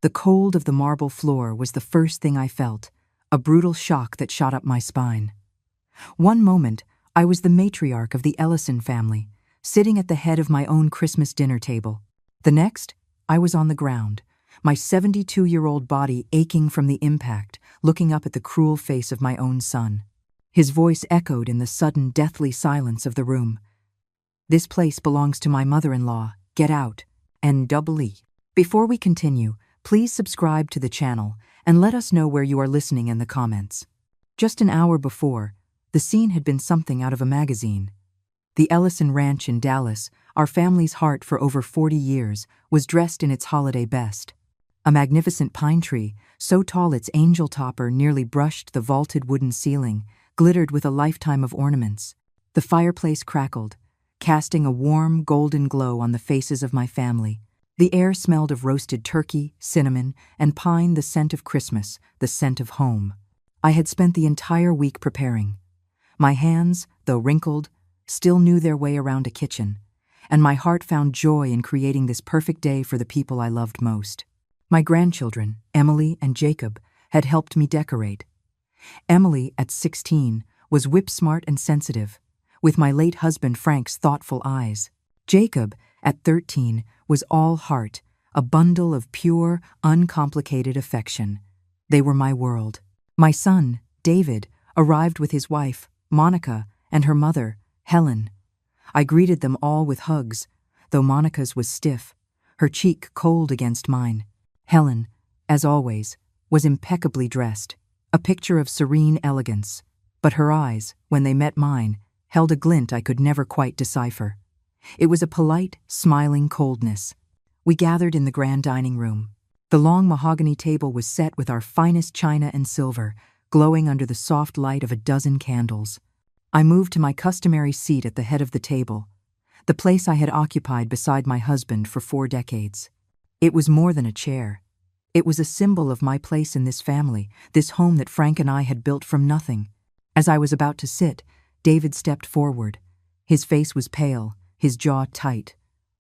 The cold of the marble floor was the first thing I felt, a brutal shock that shot up my spine. One moment, I was the matriarch of the Ellison family, sitting at the head of my own Christmas dinner table. The next, I was on the ground, my 72-year-old body aching from the impact, looking up at the cruel face of my own son. His voice echoed in the sudden, deathly silence of the room. "This place belongs to my mother-in-law. Get out. N-double-E." Before we continue, please subscribe to the channel and let us know where you are listening in the comments. Just an hour before, the scene had been something out of a magazine. The Ellison Ranch in Dallas, our family's heart for over 40 years, was dressed in its holiday best. A magnificent pine tree, so tall its angel topper nearly brushed the vaulted wooden ceiling, glittered with a lifetime of ornaments. The fireplace crackled, casting a warm, golden glow on the faces of my family. The air smelled of roasted turkey, cinnamon, and pine, the scent of Christmas, the scent of home. I had spent the entire week preparing. My hands, though wrinkled, still knew their way around a kitchen, and my heart found joy in creating this perfect day for the people I loved most. My grandchildren, Emily and Jacob, had helped me decorate. Emily, at 16, was whip-smart and sensitive, with my late husband Frank's thoughtful eyes. Jacob, at 13, was all heart, a bundle of pure, uncomplicated affection. They were my world. My son, David, arrived with his wife, Monica, and her mother, Helen. I greeted them all with hugs, though Monica's was stiff, her cheek cold against mine. Helen, as always, was impeccably dressed, a picture of serene elegance, but her eyes, when they met mine, held a glint I could never quite decipher. It was a polite, smiling coldness. We gathered in the grand dining room. The long mahogany table was set with our finest china and silver, glowing under the soft light of a dozen candles. I moved to my customary seat at the head of the table, the place I had occupied beside my husband for 4 decades. It was more than a chair. It was a symbol of my place in this family, this home that Frank and I had built from nothing. As I was about to sit, David stepped forward. His face was pale, his jaw tight.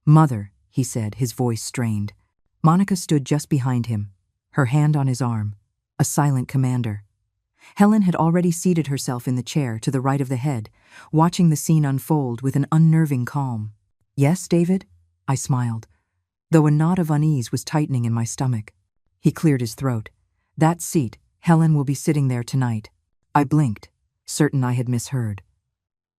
"Mother," he said, his voice strained. Monica stood just behind him, her hand on his arm, a silent commander. Helen had already seated herself in the chair to the right of the head, watching the scene unfold with an unnerving calm. "Yes, David?" I smiled, though a knot of unease was tightening in my stomach. He cleared his throat. "That seat, Helen will be sitting there tonight." I blinked, certain I had misheard.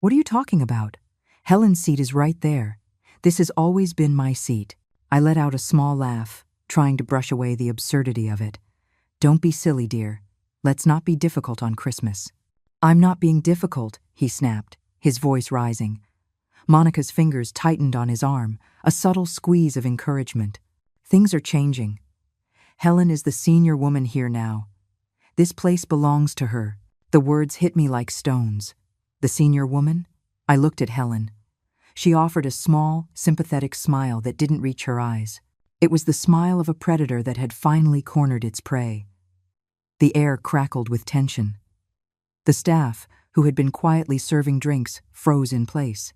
"What are you talking about? Helen's seat is right there. This has always been my seat." I let out a small laugh, trying to brush away the absurdity of it. "Don't be silly, dear. Let's not be difficult on Christmas." "I'm not being difficult," he snapped, his voice rising. Monica's fingers tightened on his arm, a subtle squeeze of encouragement. "Things are changing. Helen is the senior woman here now. This place belongs to her." The words hit me like stones. The senior woman? I looked at Helen. She offered a small, sympathetic smile that didn't reach her eyes. It was the smile of a predator that had finally cornered its prey. The air crackled with tension. The staff, who had been quietly serving drinks, froze in place.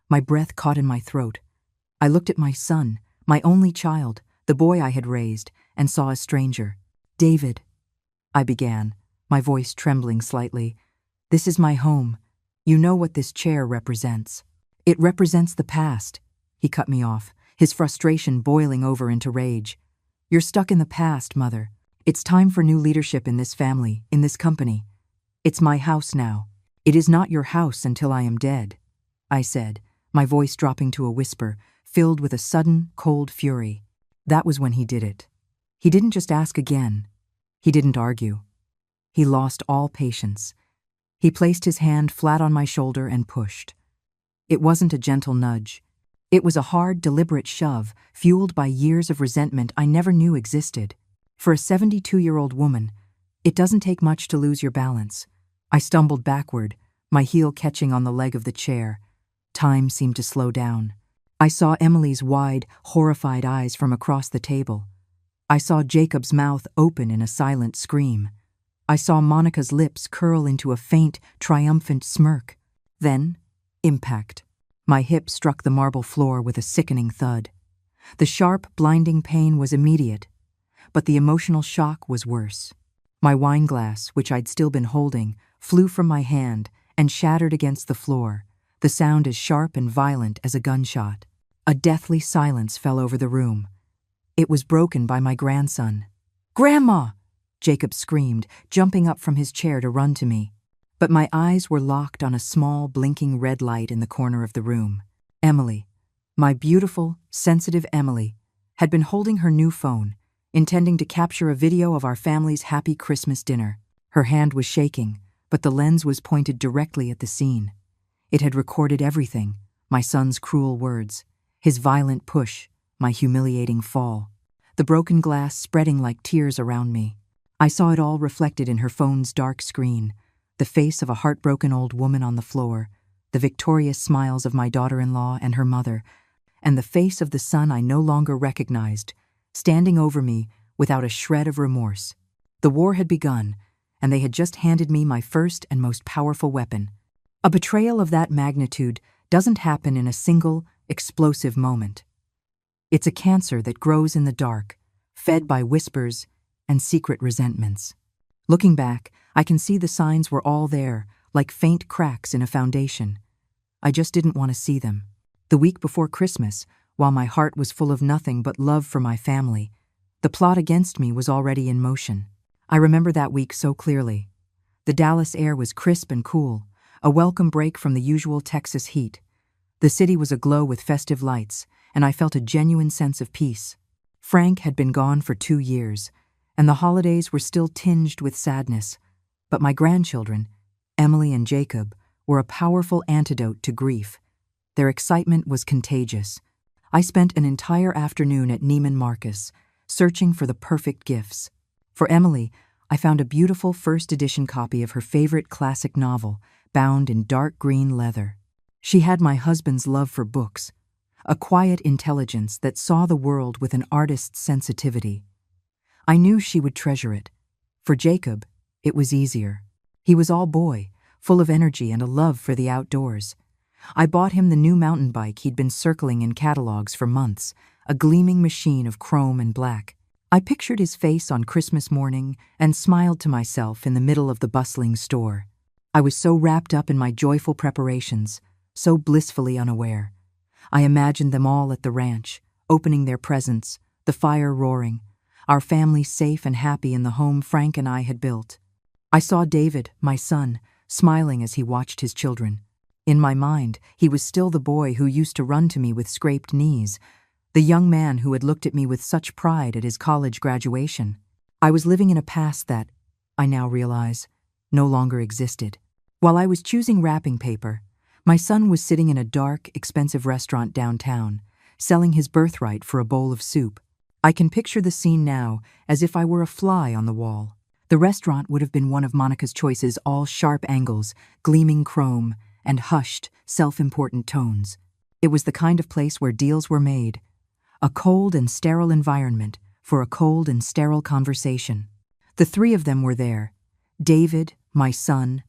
My breath caught in my throat. I looked at my son, my only child, the boy I had raised, and saw a stranger. "David," I began, my voice trembling slightly. "This is my home. You know what this chair represents." "It represents the past," he cut me off, his frustration boiling over into rage. "You're stuck in the past, Mother. It's time for new leadership in this family, in this company. It's my house now. It is not your house until I am dead," I said, my voice dropping to a whisper, filled with a sudden, cold fury. That was when he did it. He didn't just ask again. He didn't argue. He lost all patience. He placed his hand flat on my shoulder and pushed. It wasn't a gentle nudge. It was a hard, deliberate shove, fueled by years of resentment I never knew existed. For a 72-year-old woman, it doesn't take much to lose your balance. I stumbled backward, my heel catching on the leg of the chair. Time seemed to slow down. I saw Emily's wide, horrified eyes from across the table. I saw Jacob's mouth open in a silent scream. I saw Monica's lips curl into a faint, triumphant smirk. Then, impact. My hip struck the marble floor with a sickening thud. The sharp, blinding pain was immediate, But the emotional shock was worse. My wine glass, which I'd still been holding, flew from my hand and shattered against the floor, the sound as sharp and violent as a gunshot. A deathly silence fell over the room. It was broken by my grandson. "Grandma!" Jacob screamed, jumping up from his chair to run to me. But my eyes were locked on a small, blinking red light in the corner of the room. Emily, my beautiful, sensitive Emily, had been holding her new phone, intending to capture a video of our family's happy Christmas dinner. Her hand was shaking, but the lens was pointed directly at the scene. It had recorded everything: my son's cruel words, his violent push, my humiliating fall, the broken glass spreading like tears around me. I saw it all reflected in her phone's dark screen: the face of a heartbroken old woman on the floor, the victorious smiles of my daughter-in-law and her mother, and the face of the son I no longer recognized, standing over me without a shred of remorse. The war had begun, and they had just handed me my first and most powerful weapon. A betrayal of that magnitude doesn't happen in a single, explosive moment. It's a cancer that grows in the dark, fed by whispers and secret resentments. Looking back, I can see the signs were all there, like faint cracks in a foundation. I just didn't want to see them. The week before Christmas, while my heart was full of nothing but love for my family, the plot against me was already in motion. I remember that week so clearly. The Dallas air was crisp and cool, a welcome break from the usual Texas heat. The city was aglow with festive lights, and I felt a genuine sense of peace. Frank had been gone for 2 years, and the holidays were still tinged with sadness. But my grandchildren, Emily and Jacob, were a powerful antidote to grief. Their excitement was contagious. I spent an entire afternoon at Neiman Marcus, searching for the perfect gifts. For Emily, I found a beautiful first edition copy of her favorite classic novel, bound in dark green leather. She had my husband's love for books, a quiet intelligence that saw the world with an artist's sensitivity. I knew she would treasure it. For Jacob, it was easier. He was all boy, full of energy and a love for the outdoors. I bought him the new mountain bike he'd been circling in catalogs for months, a gleaming machine of chrome and black. I pictured his face on Christmas morning and smiled to myself in the middle of the bustling store. I was so wrapped up in my joyful preparations, so blissfully unaware. I imagined them all at the ranch, opening their presents, the fire roaring, our family safe and happy in the home Frank and I had built. I saw David, my son, smiling as he watched his children. In my mind, he was still the boy who used to run to me with scraped knees, the young man who had looked at me with such pride at his college graduation. I was living in a past that, I now realize, no longer existed. While I was choosing wrapping paper, my son was sitting in a dark, expensive restaurant downtown, selling his birthright for a bowl of soup. I can picture the scene now as if I were a fly on the wall. The restaurant would have been one of Monica's choices, all sharp angles, gleaming chrome, and hushed, self-important tones. It was the kind of place where deals were made, a cold and sterile environment for a cold and sterile conversation. The 3 of them were there: David, my son,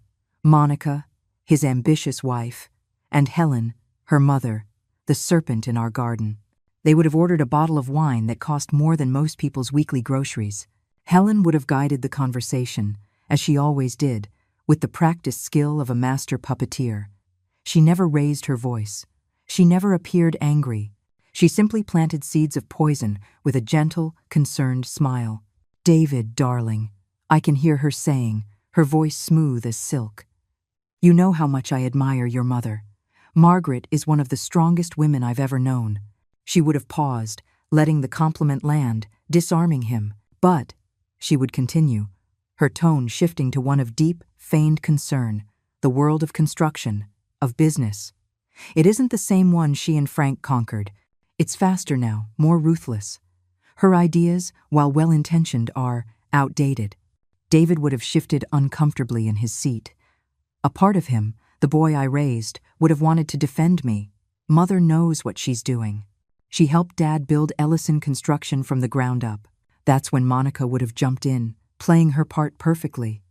Monica, his ambitious wife, and Helen, her mother, the serpent in our garden. They would have ordered a bottle of wine that cost more than most people's weekly groceries. Helen would have guided the conversation, as she always did, with the practiced skill of a master puppeteer. She never raised her voice. She never appeared angry. She simply planted seeds of poison with a gentle, concerned smile. "David, darling," I can hear her saying, her voice smooth as silk. "You know how much I admire your mother. Margaret is one of the strongest women I've ever known." She would have paused, letting the compliment land, disarming him. "But," she would continue, her tone shifting to one of deep, feigned concern, "the world of construction, of business. It isn't the same one she and Frank conquered. It's faster now, more ruthless. Her ideas, while well-intentioned, are outdated." David would have shifted uncomfortably in his seat. A part of him, the boy I raised, would have wanted to defend me. "Mother knows what she's doing. She helped Dad build Ellison Construction from the ground up." That's when Monica would have jumped in, playing her part perfectly.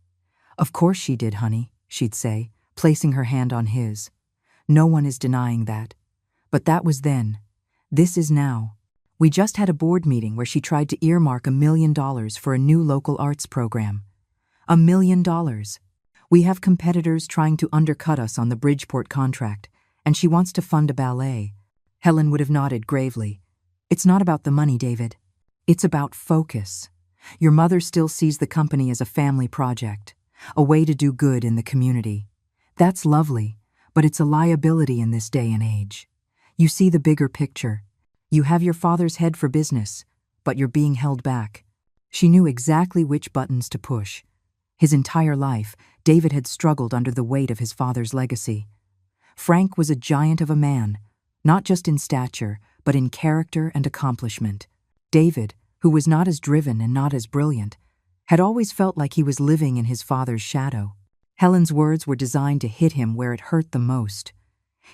"Of course she did, honey," she'd say, placing her hand on his. "No one is denying that. But that was then. This is now. We just had a board meeting where she tried to earmark $1 million for a new local arts program. $1 million. We have competitors trying to undercut us on the Bridgeport contract, and she wants to fund a ballet. Helen would have nodded gravely. It's not about the money, David. It's about focus. Your mother still sees the company as a family project, a way to do good in the community. That's lovely, but it's a liability in this day and age. You see the bigger picture. You have your father's head for business, but you're being held back. She knew exactly which buttons to push. His entire life, David had struggled under the weight of his father's legacy. Frank was a giant of a man, not just in stature, but in character and accomplishment. David, who was not as driven and not as brilliant, had always felt like he was living in his father's shadow. Helen's words were designed to hit him where it hurt the most.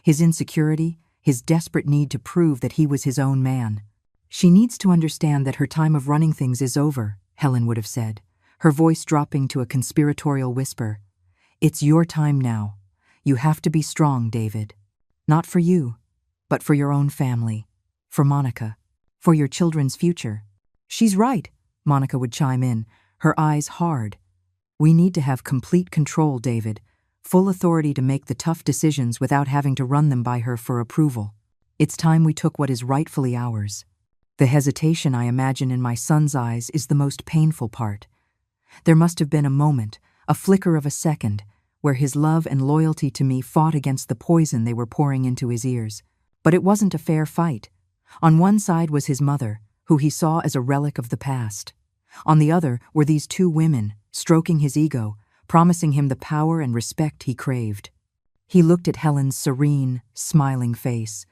His insecurity, his desperate need to prove that he was his own man. She needs to understand that her time of running things is over, Helen would have said, her voice dropping to a conspiratorial whisper. It's your time now. You have to be strong, David. Not for you, but for your own family, for Monica, for your children's future. She's right, Monica would chime in, her eyes hard. We need to have complete control, David, full authority to make the tough decisions without having to run them by her for approval. It's time we took what is rightfully ours. The hesitation I imagine in my son's eyes is the most painful part. There must have been a moment, a flicker of a second, where his love and loyalty to me fought against the poison they were pouring into his ears. But it wasn't a fair fight. On one side was his mother, who he saw as a relic of the past. On the other were these two women, stroking his ego, promising him the power and respect he craved. He looked at Helen's serene, smiling face.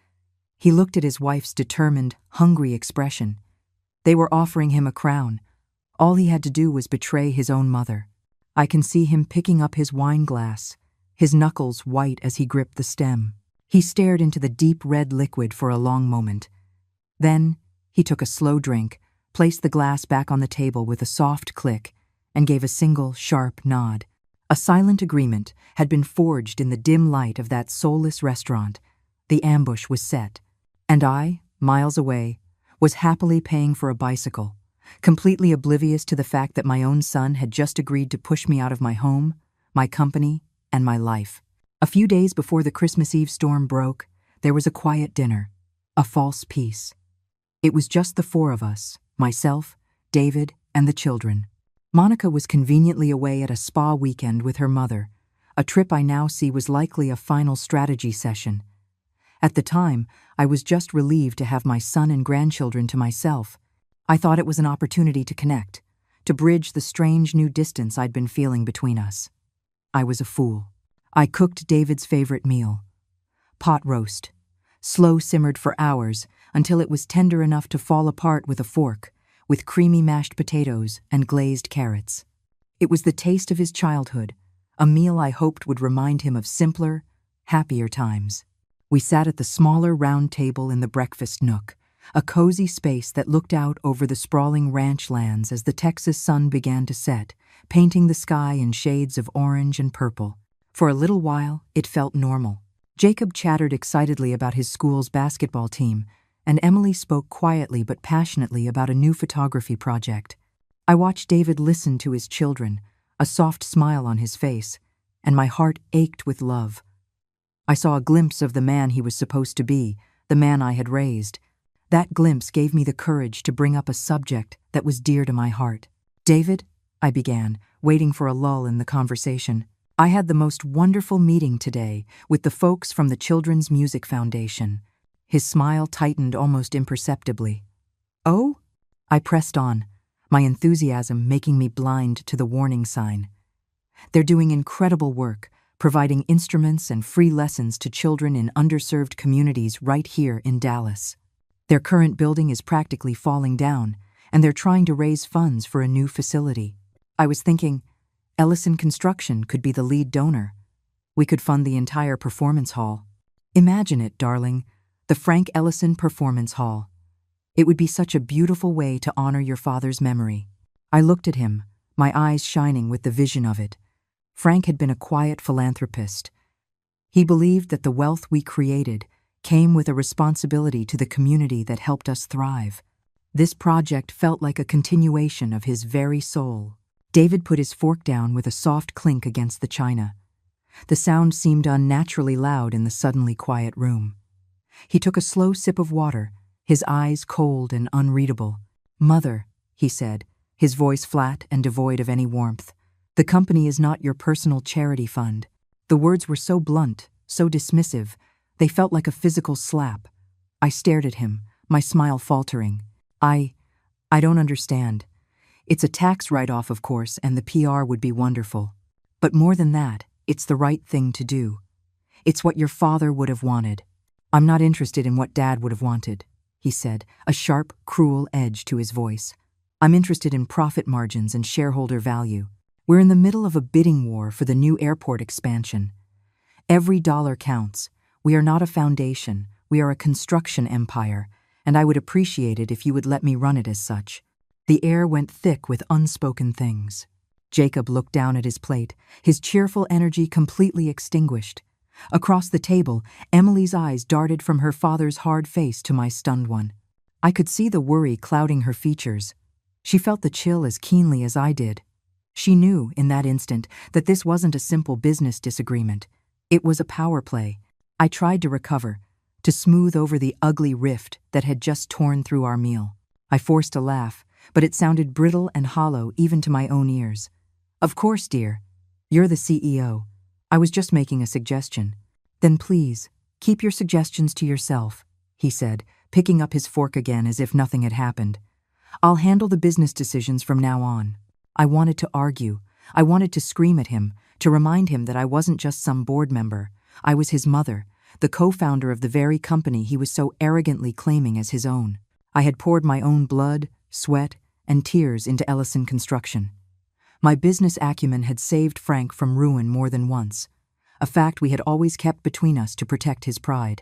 He looked at his wife's determined, hungry expression. They were offering him a crown. All he had to do was betray his own mother. I can see him picking up his wine glass, his knuckles white as he gripped the stem. He stared into the deep red liquid for a long moment. Then he took a slow drink, placed the glass back on the table with a soft click, and gave a single, sharp nod. A silent agreement had been forged in the dim light of that soulless restaurant. The ambush was set, and I, miles away, was happily paying for a bicycle, completely oblivious to the fact that my own son had just agreed to push me out of my home, my company, and my life. A few days before the Christmas Eve storm broke, there was a quiet dinner, a false peace. It was just the four of us, myself, David, and the children. Monica was conveniently away at a spa weekend with her mother, a trip I now see was likely a final strategy session. At the time, I was just relieved to have my son and grandchildren to myself. I thought it was an opportunity to connect, to bridge the strange new distance I'd been feeling between us. I was a fool. I cooked David's favorite meal. Pot roast. Slow simmered for hours until it was tender enough to fall apart with a fork, with creamy mashed potatoes and glazed carrots. It was the taste of his childhood, a meal I hoped would remind him of simpler, happier times. We sat at the smaller round table in the breakfast nook, a cozy space that looked out over the sprawling ranch lands as the Texas sun began to set, painting the sky in shades of orange and purple. For a little while, it felt normal. Jacob chattered excitedly about his school's basketball team, and Emily spoke quietly but passionately about a new photography project. I watched David listen to his children, a soft smile on his face, and my heart ached with love. I saw a glimpse of the man he was supposed to be, the man I had raised. That glimpse gave me the courage to bring up a subject that was dear to my heart. David, I began, waiting for a lull in the conversation. I had the most wonderful meeting today with the folks from the Children's Music Foundation. His smile tightened almost imperceptibly. Oh? I pressed on, my enthusiasm making me blind to the warning sign. They're doing incredible work, providing instruments and free lessons to children in underserved communities right here in Dallas. Their current building is practically falling down, and they're trying to raise funds for a new facility. I was thinking, Ellison Construction could be the lead donor. We could fund the entire performance hall. Imagine it, darling, the Frank Ellison Performance Hall. It would be such a beautiful way to honor your father's memory. I looked at him, my eyes shining with the vision of it. Frank had been a quiet philanthropist. He believed that the wealth we created came with a responsibility to the community that helped us thrive. This project felt like a continuation of his very soul. David put his fork down with a soft clink against the china. The sound seemed unnaturally loud in the suddenly quiet room. He took a slow sip of water, his eyes cold and unreadable. "Mother," he said, his voice flat and devoid of any warmth, "the company is not your personal charity fund." The words were so blunt, so dismissive, they felt like a physical slap. I stared at him, my smile faltering. I don't understand. It's a tax write-off, of course, and the PR would be wonderful. But more than that, it's the right thing to do. It's what your father would have wanted. I'm not interested in what Dad would have wanted, he said, a sharp, cruel edge to his voice. I'm interested in profit margins and shareholder value. We're in the middle of a bidding war for the new airport expansion. Every dollar counts. We are not a foundation, we are a construction empire, and I would appreciate it if you would let me run it as such. The air went thick with unspoken things. Jacob looked down at his plate, his cheerful energy completely extinguished. Across the table, Emily's eyes darted from her father's hard face to my stunned one. I could see the worry clouding her features. She felt the chill as keenly as I did. She knew, in that instant, that this wasn't a simple business disagreement. It was a power play. I tried to recover, to smooth over the ugly rift that had just torn through our meal. I forced a laugh, but it sounded brittle and hollow even to my own ears. "Of course, dear. You're the CEO. I was just making a suggestion." "Then please, keep your suggestions to yourself," he said, picking up his fork again as if nothing had happened. "I'll handle the business decisions from now on." I wanted to argue. I wanted to scream at him, to remind him that I wasn't just some board member. I was his mother, the co-founder of the very company he was so arrogantly claiming as his own. I had poured my own blood, sweat, and tears into Ellison Construction. My business acumen had saved Frank from ruin more than once, a fact we had always kept between us to protect his pride.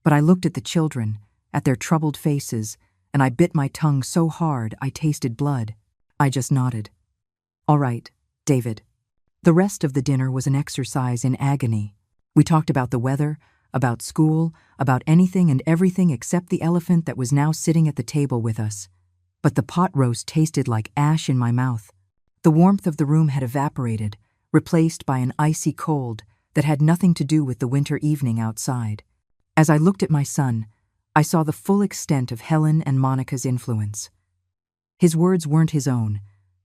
But I looked at the children, at their troubled faces, and I bit my tongue so hard I tasted blood. I just nodded. "All right, David." The rest of the dinner was an exercise in agony. We talked about the weather, about school, about anything and everything except the elephant that was now sitting at the table with us. But the pot roast tasted like ash in my mouth. The warmth of the room had evaporated, replaced by an icy cold that had nothing to do with the winter evening outside. As I looked at my son, I saw the full extent of Helen and Monica's influence. His words weren't his own.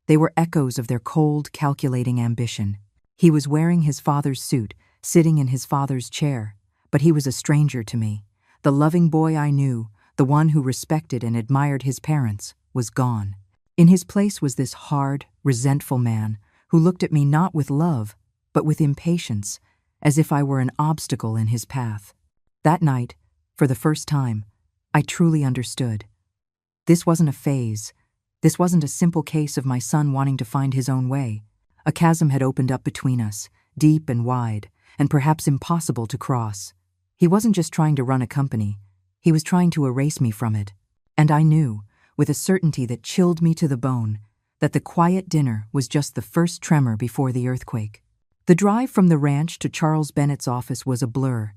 They were echoes of their cold, calculating ambition. He was wearing his father's suit, sitting in his father's chair, but he was a stranger to me. The loving boy I knew, the one who respected and admired his parents, was gone. In his place was this hard, resentful man who looked at me not with love, but with impatience, as if I were an obstacle in his path. That night, for the first time, I truly understood. This wasn't a phase. This wasn't a simple case of my son wanting to find his own way. A chasm had opened up between us, deep and wide, and perhaps impossible to cross. He wasn't just trying to run a company. He was trying to erase me from it. And I knew, with a certainty that chilled me to the bone, that the quiet dinner was just the first tremor before the earthquake. The drive from the ranch to Charles Bennett's office was a blur.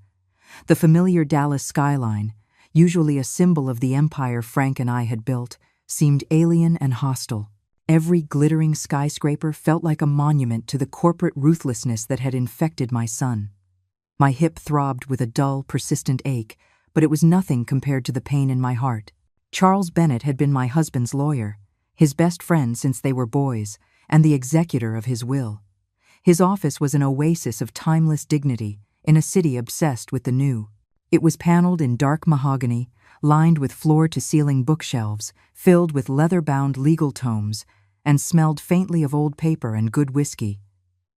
The familiar Dallas skyline, usually a symbol of the empire Frank and I had built, seemed alien and hostile. Every glittering skyscraper felt like a monument to the corporate ruthlessness that had infected my son. My hip throbbed with a dull, persistent ache, but it was nothing compared to the pain in my heart. Charles Bennett had been my husband's lawyer, his best friend since they were boys, and the executor of his will. His office was an oasis of timeless dignity in a city obsessed with the new. It was paneled in dark mahogany, lined with floor-to-ceiling bookshelves, filled with leather-bound legal tomes, and smelled faintly of old paper and good whiskey.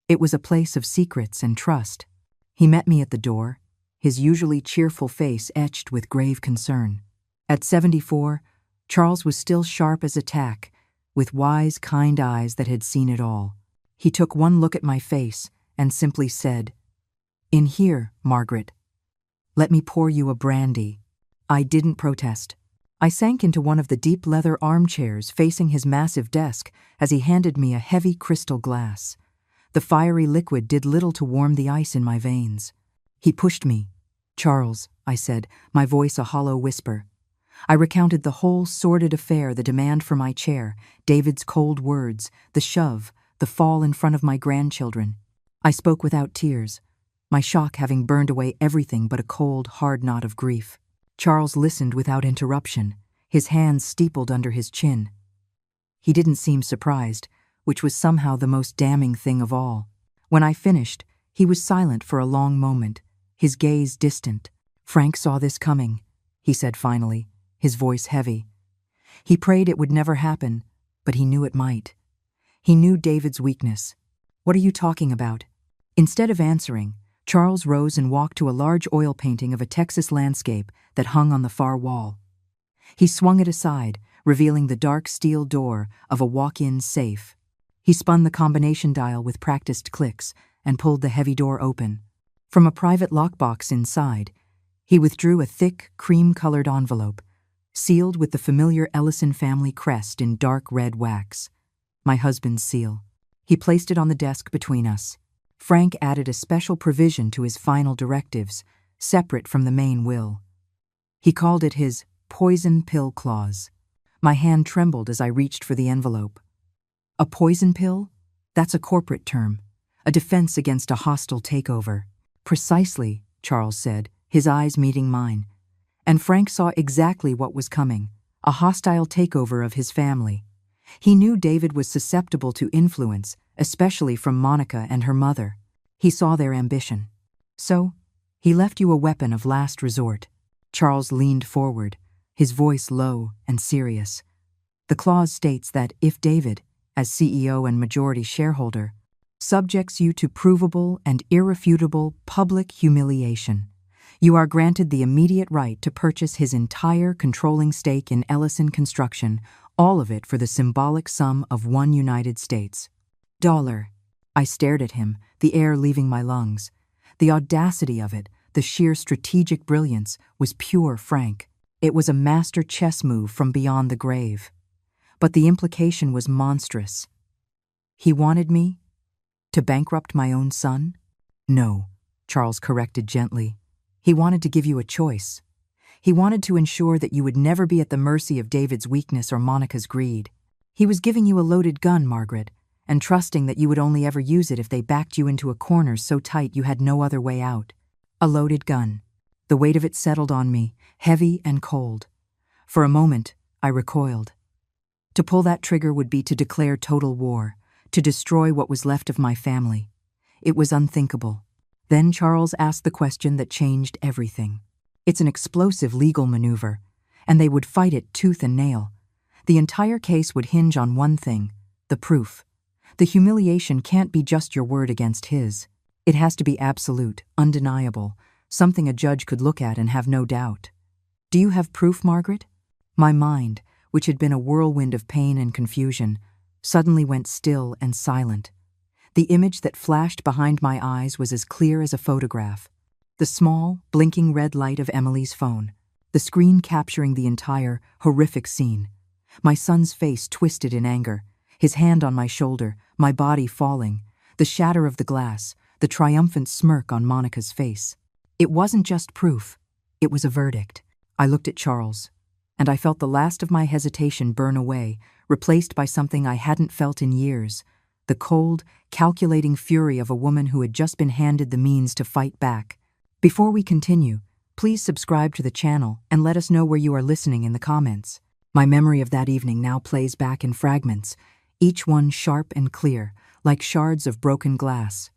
It was a place of secrets and trust. He met me at the door, his usually cheerful face etched with grave concern. At 74, Charles was still sharp as a tack, with wise, kind eyes that had seen it all. He took one look at my face and simply said, "In here, Margaret. Let me pour you a brandy." I didn't protest. I sank into one of the deep leather armchairs facing his massive desk as he handed me a heavy crystal glass. The fiery liquid did little to warm the ice in my veins. He pushed me. "Charles," I said, my voice a hollow whisper, I recounted the whole sordid affair, the demand for my chair, David's cold words, the shove, the fall in front of my grandchildren. I spoke without tears, my shock having burned away everything but a cold, hard knot of grief. Charles listened without interruption, his hands steepled under his chin. He didn't seem surprised, which was somehow the most damning thing of all. When I finished, he was silent for a long moment, his gaze distant. "Frank saw this coming," he said finally, his voice heavy. "He prayed it would never happen, but he knew it might. He knew David's weakness." "What are you talking about?" Instead of answering, Charles rose and walked to a large oil painting of a Texas landscape that hung on the far wall. He swung it aside, revealing the dark steel door of a walk-in safe. He spun the combination dial with practiced clicks and pulled the heavy door open. From a private lockbox inside, he withdrew a thick, cream-colored envelope, sealed with the familiar Ellison family crest in dark red wax. My husband's seal. He placed it on the desk between us. Frank added a special provision to his final directives, separate from the main will. He called it his poison pill clause. My hand trembled as I reached for the envelope. A poison pill? That's a corporate term, a defense against a hostile takeover. "Precisely," Charles said, his eyes meeting mine. And Frank saw exactly what was coming, a hostile takeover of his family. He knew David was susceptible to influence, especially from Monica and her mother. He saw their ambition. "So, he left you a weapon of last resort." Charles leaned forward, his voice low and serious. "The clause states that if David, as CEO and majority shareholder, subjects you to provable and irrefutable public humiliation, you are granted the immediate right to purchase his entire controlling stake in Ellison Construction, all of it for the symbolic sum of $1 dollar. I stared at him, the air leaving my lungs. The audacity of it, the sheer strategic brilliance, was pure Frank. It was a master chess move from beyond the grave. But the implication was monstrous. He wanted me to bankrupt my own son? "No," Charles corrected gently. "He wanted to give you a choice. He wanted to ensure that you would never be at the mercy of David's weakness or Monica's greed. He was giving you a loaded gun, Margaret, and trusting that you would only ever use it if they backed you into a corner so tight you had no other way out." A loaded gun. The weight of it settled on me, heavy and cold. For a moment, I recoiled. To pull that trigger would be to declare total war, to destroy what was left of my family. It was unthinkable. Then Charles asked the question that changed everything. It's an explosive legal maneuver, and they would fight it tooth and nail. The entire case would hinge on one thing, the proof. The humiliation can't be just your word against his. It has to be absolute, undeniable, something a judge could look at and have no doubt. "Do you have proof, Margaret?" My mind, which had been a whirlwind of pain and confusion, suddenly went still and silent. The image that flashed behind my eyes was as clear as a photograph. The small, blinking red light of Emily's phone, the screen capturing the entire, horrific scene. My son's face twisted in anger, his hand on my shoulder, my body falling, the shatter of the glass, the triumphant smirk on Monica's face. It wasn't just proof, it was a verdict. I looked at Charles, and I felt the last of my hesitation burn away, replaced by something I hadn't felt in years, the cold, calculating fury of a woman who had just been handed the means to fight back. Before we continue, please subscribe to the channel and let us know where you are listening in the comments. My memory of that evening now plays back in fragments, each one sharp and clear, like shards of broken glass.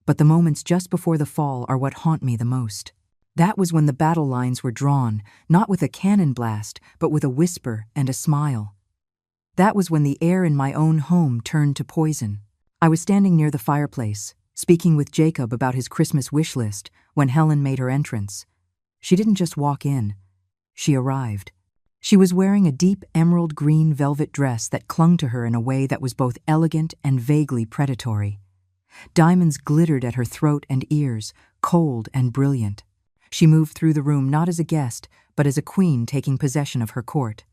But the moments just before the fall are what haunt me the most. That was when the battle lines were drawn, not with a cannon blast, but with a whisper and a smile. That was when the air in my own home turned to poison. I was standing near the fireplace, speaking with Jacob about his Christmas wish list, when Helen made her entrance. She didn't just walk in. She arrived. She was wearing a deep emerald green velvet dress that clung to her in a way that was both elegant and vaguely predatory. Diamonds glittered at her throat and ears, cold and brilliant. She moved through the room not as a guest, but as a queen taking possession of her court.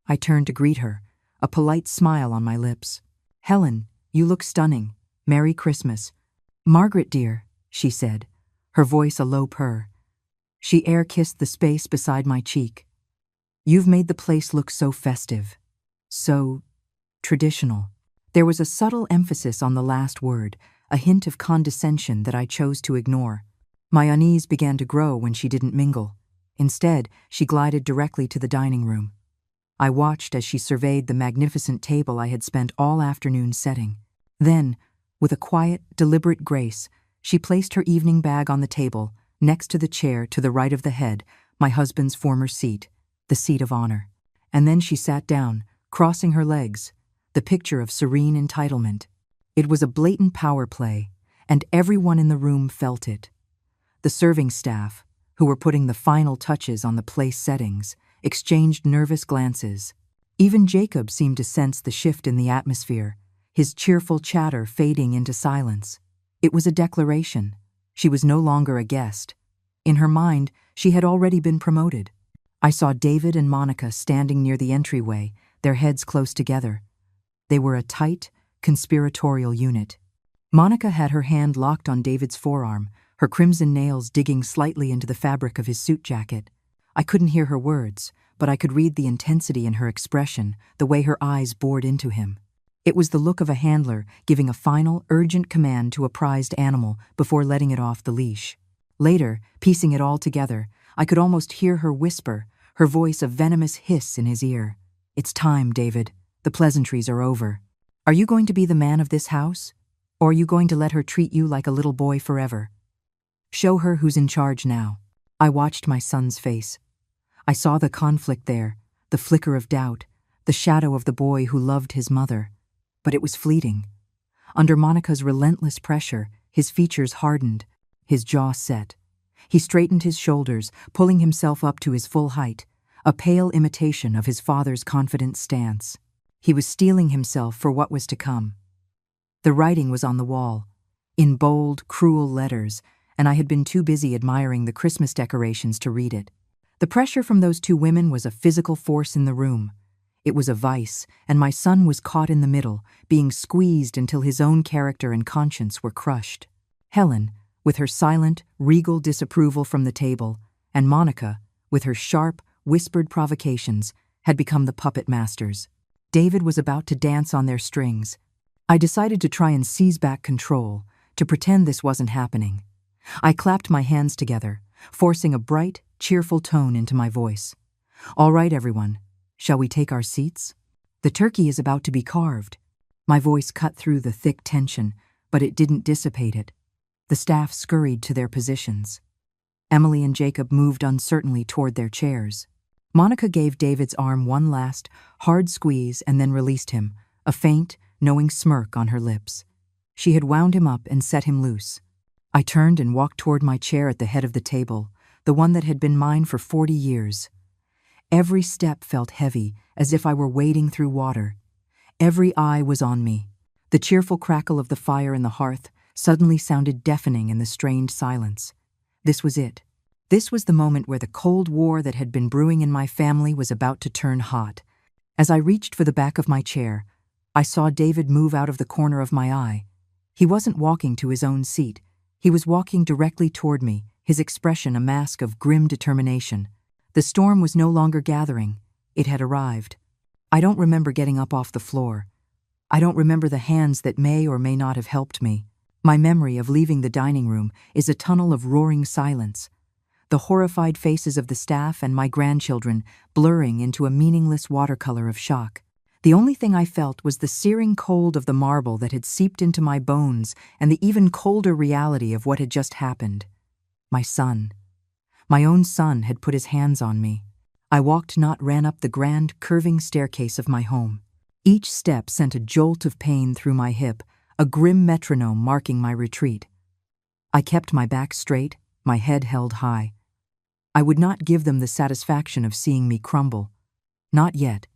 I turned to greet her, a polite smile on my lips. "Helen, you look stunning. Merry Christmas." "Margaret, dear," she said, her voice a low purr. She air-kissed the space beside my cheek. You've made the place look so festive. So traditional. There was a subtle emphasis on the last word, a hint of condescension that I chose to ignore. My unease began to grow when she didn't mingle. Instead, she glided directly to the dining room. I watched as she surveyed the magnificent table I had spent all afternoon setting. Then, with a quiet, deliberate grace, she placed her evening bag on the table, next to the chair to the right of the head, my husband's former seat, the seat of honor. And then she sat down, crossing her legs, the picture of serene entitlement. It was a blatant power play, and everyone in the room felt it. The serving staff, who were putting the final touches on the place settings, exchanged nervous glances. Even Jacob seemed to sense the shift in the atmosphere, his cheerful chatter fading into silence. It was a declaration. She was no longer a guest. In her mind, she had already been promoted. I saw David and Monica standing near the entryway, their heads close together. They were a tight, conspiratorial unit. Monica had her hand locked on David's forearm, her crimson nails digging slightly into the fabric of his suit jacket. I couldn't hear her words, but I could read the intensity in her expression, the way her eyes bored into him. It was the look of a handler giving a final, urgent command to a prized animal before letting it off the leash. Later, piecing it all together, I could almost hear her whisper, her voice a venomous hiss in his ear. "It's time, David. The pleasantries are over. Are you going to be the man of this house? Or are you going to let her treat you like a little boy forever? Show her who's in charge now." I watched my son's face. I saw the conflict there, the flicker of doubt, the shadow of the boy who loved his mother. But it was fleeting. Under Monica's relentless pressure, his features hardened, his jaw set. He straightened his shoulders, pulling himself up to his full height, a pale imitation of his father's confident stance. He was steeling himself for what was to come. The writing was on the wall, in bold, cruel letters, and I had been too busy admiring the Christmas decorations to read it. The pressure from those two women was a physical force in the room. It was a vice, and my son was caught in the middle, being squeezed until his own character and conscience were crushed. Helen, with her silent, regal disapproval from the table, and Monica, with her sharp, whispered provocations, had become the puppet masters. David was about to dance on their strings. I decided to try and seize back control, to pretend this wasn't happening. I clapped my hands together, forcing a bright, cheerful tone into my voice. "All right, everyone. Shall we take our seats? The turkey is about to be carved." My voice cut through the thick tension, but it didn't dissipate it. The staff scurried to their positions. Emily and Jacob moved uncertainly toward their chairs. Monica gave David's arm one last, hard squeeze and then released him, a faint, knowing smirk on her lips. She had wound him up and set him loose. I turned and walked toward my chair at the head of the table, the one that had been mine for 40 years. Every step felt heavy, as if I were wading through water. Every eye was on me. The cheerful crackle of the fire in the hearth suddenly sounded deafening in the strained silence. This was it. This was the moment where the Cold War that had been brewing in my family was about to turn hot. As I reached for the back of my chair, I saw David move out of the corner of my eye. He wasn't walking to his own seat. He was walking directly toward me, his expression a mask of grim determination. The storm was no longer gathering. It had arrived. I don't remember getting up off the floor. I don't remember the hands that may or may not have helped me. My memory of leaving the dining room is a tunnel of roaring silence, the horrified faces of the staff and my grandchildren blurring into a meaningless watercolor of shock. The only thing I felt was the searing cold of the marble that had seeped into my bones and the even colder reality of what had just happened. My son. My own son had put his hands on me. I walked, not ran up the grand, curving staircase of my home. Each step sent a jolt of pain through my hip, a grim metronome marking my retreat. I kept my back straight, my head held high. I would not give them the satisfaction of seeing me crumble. Not yet.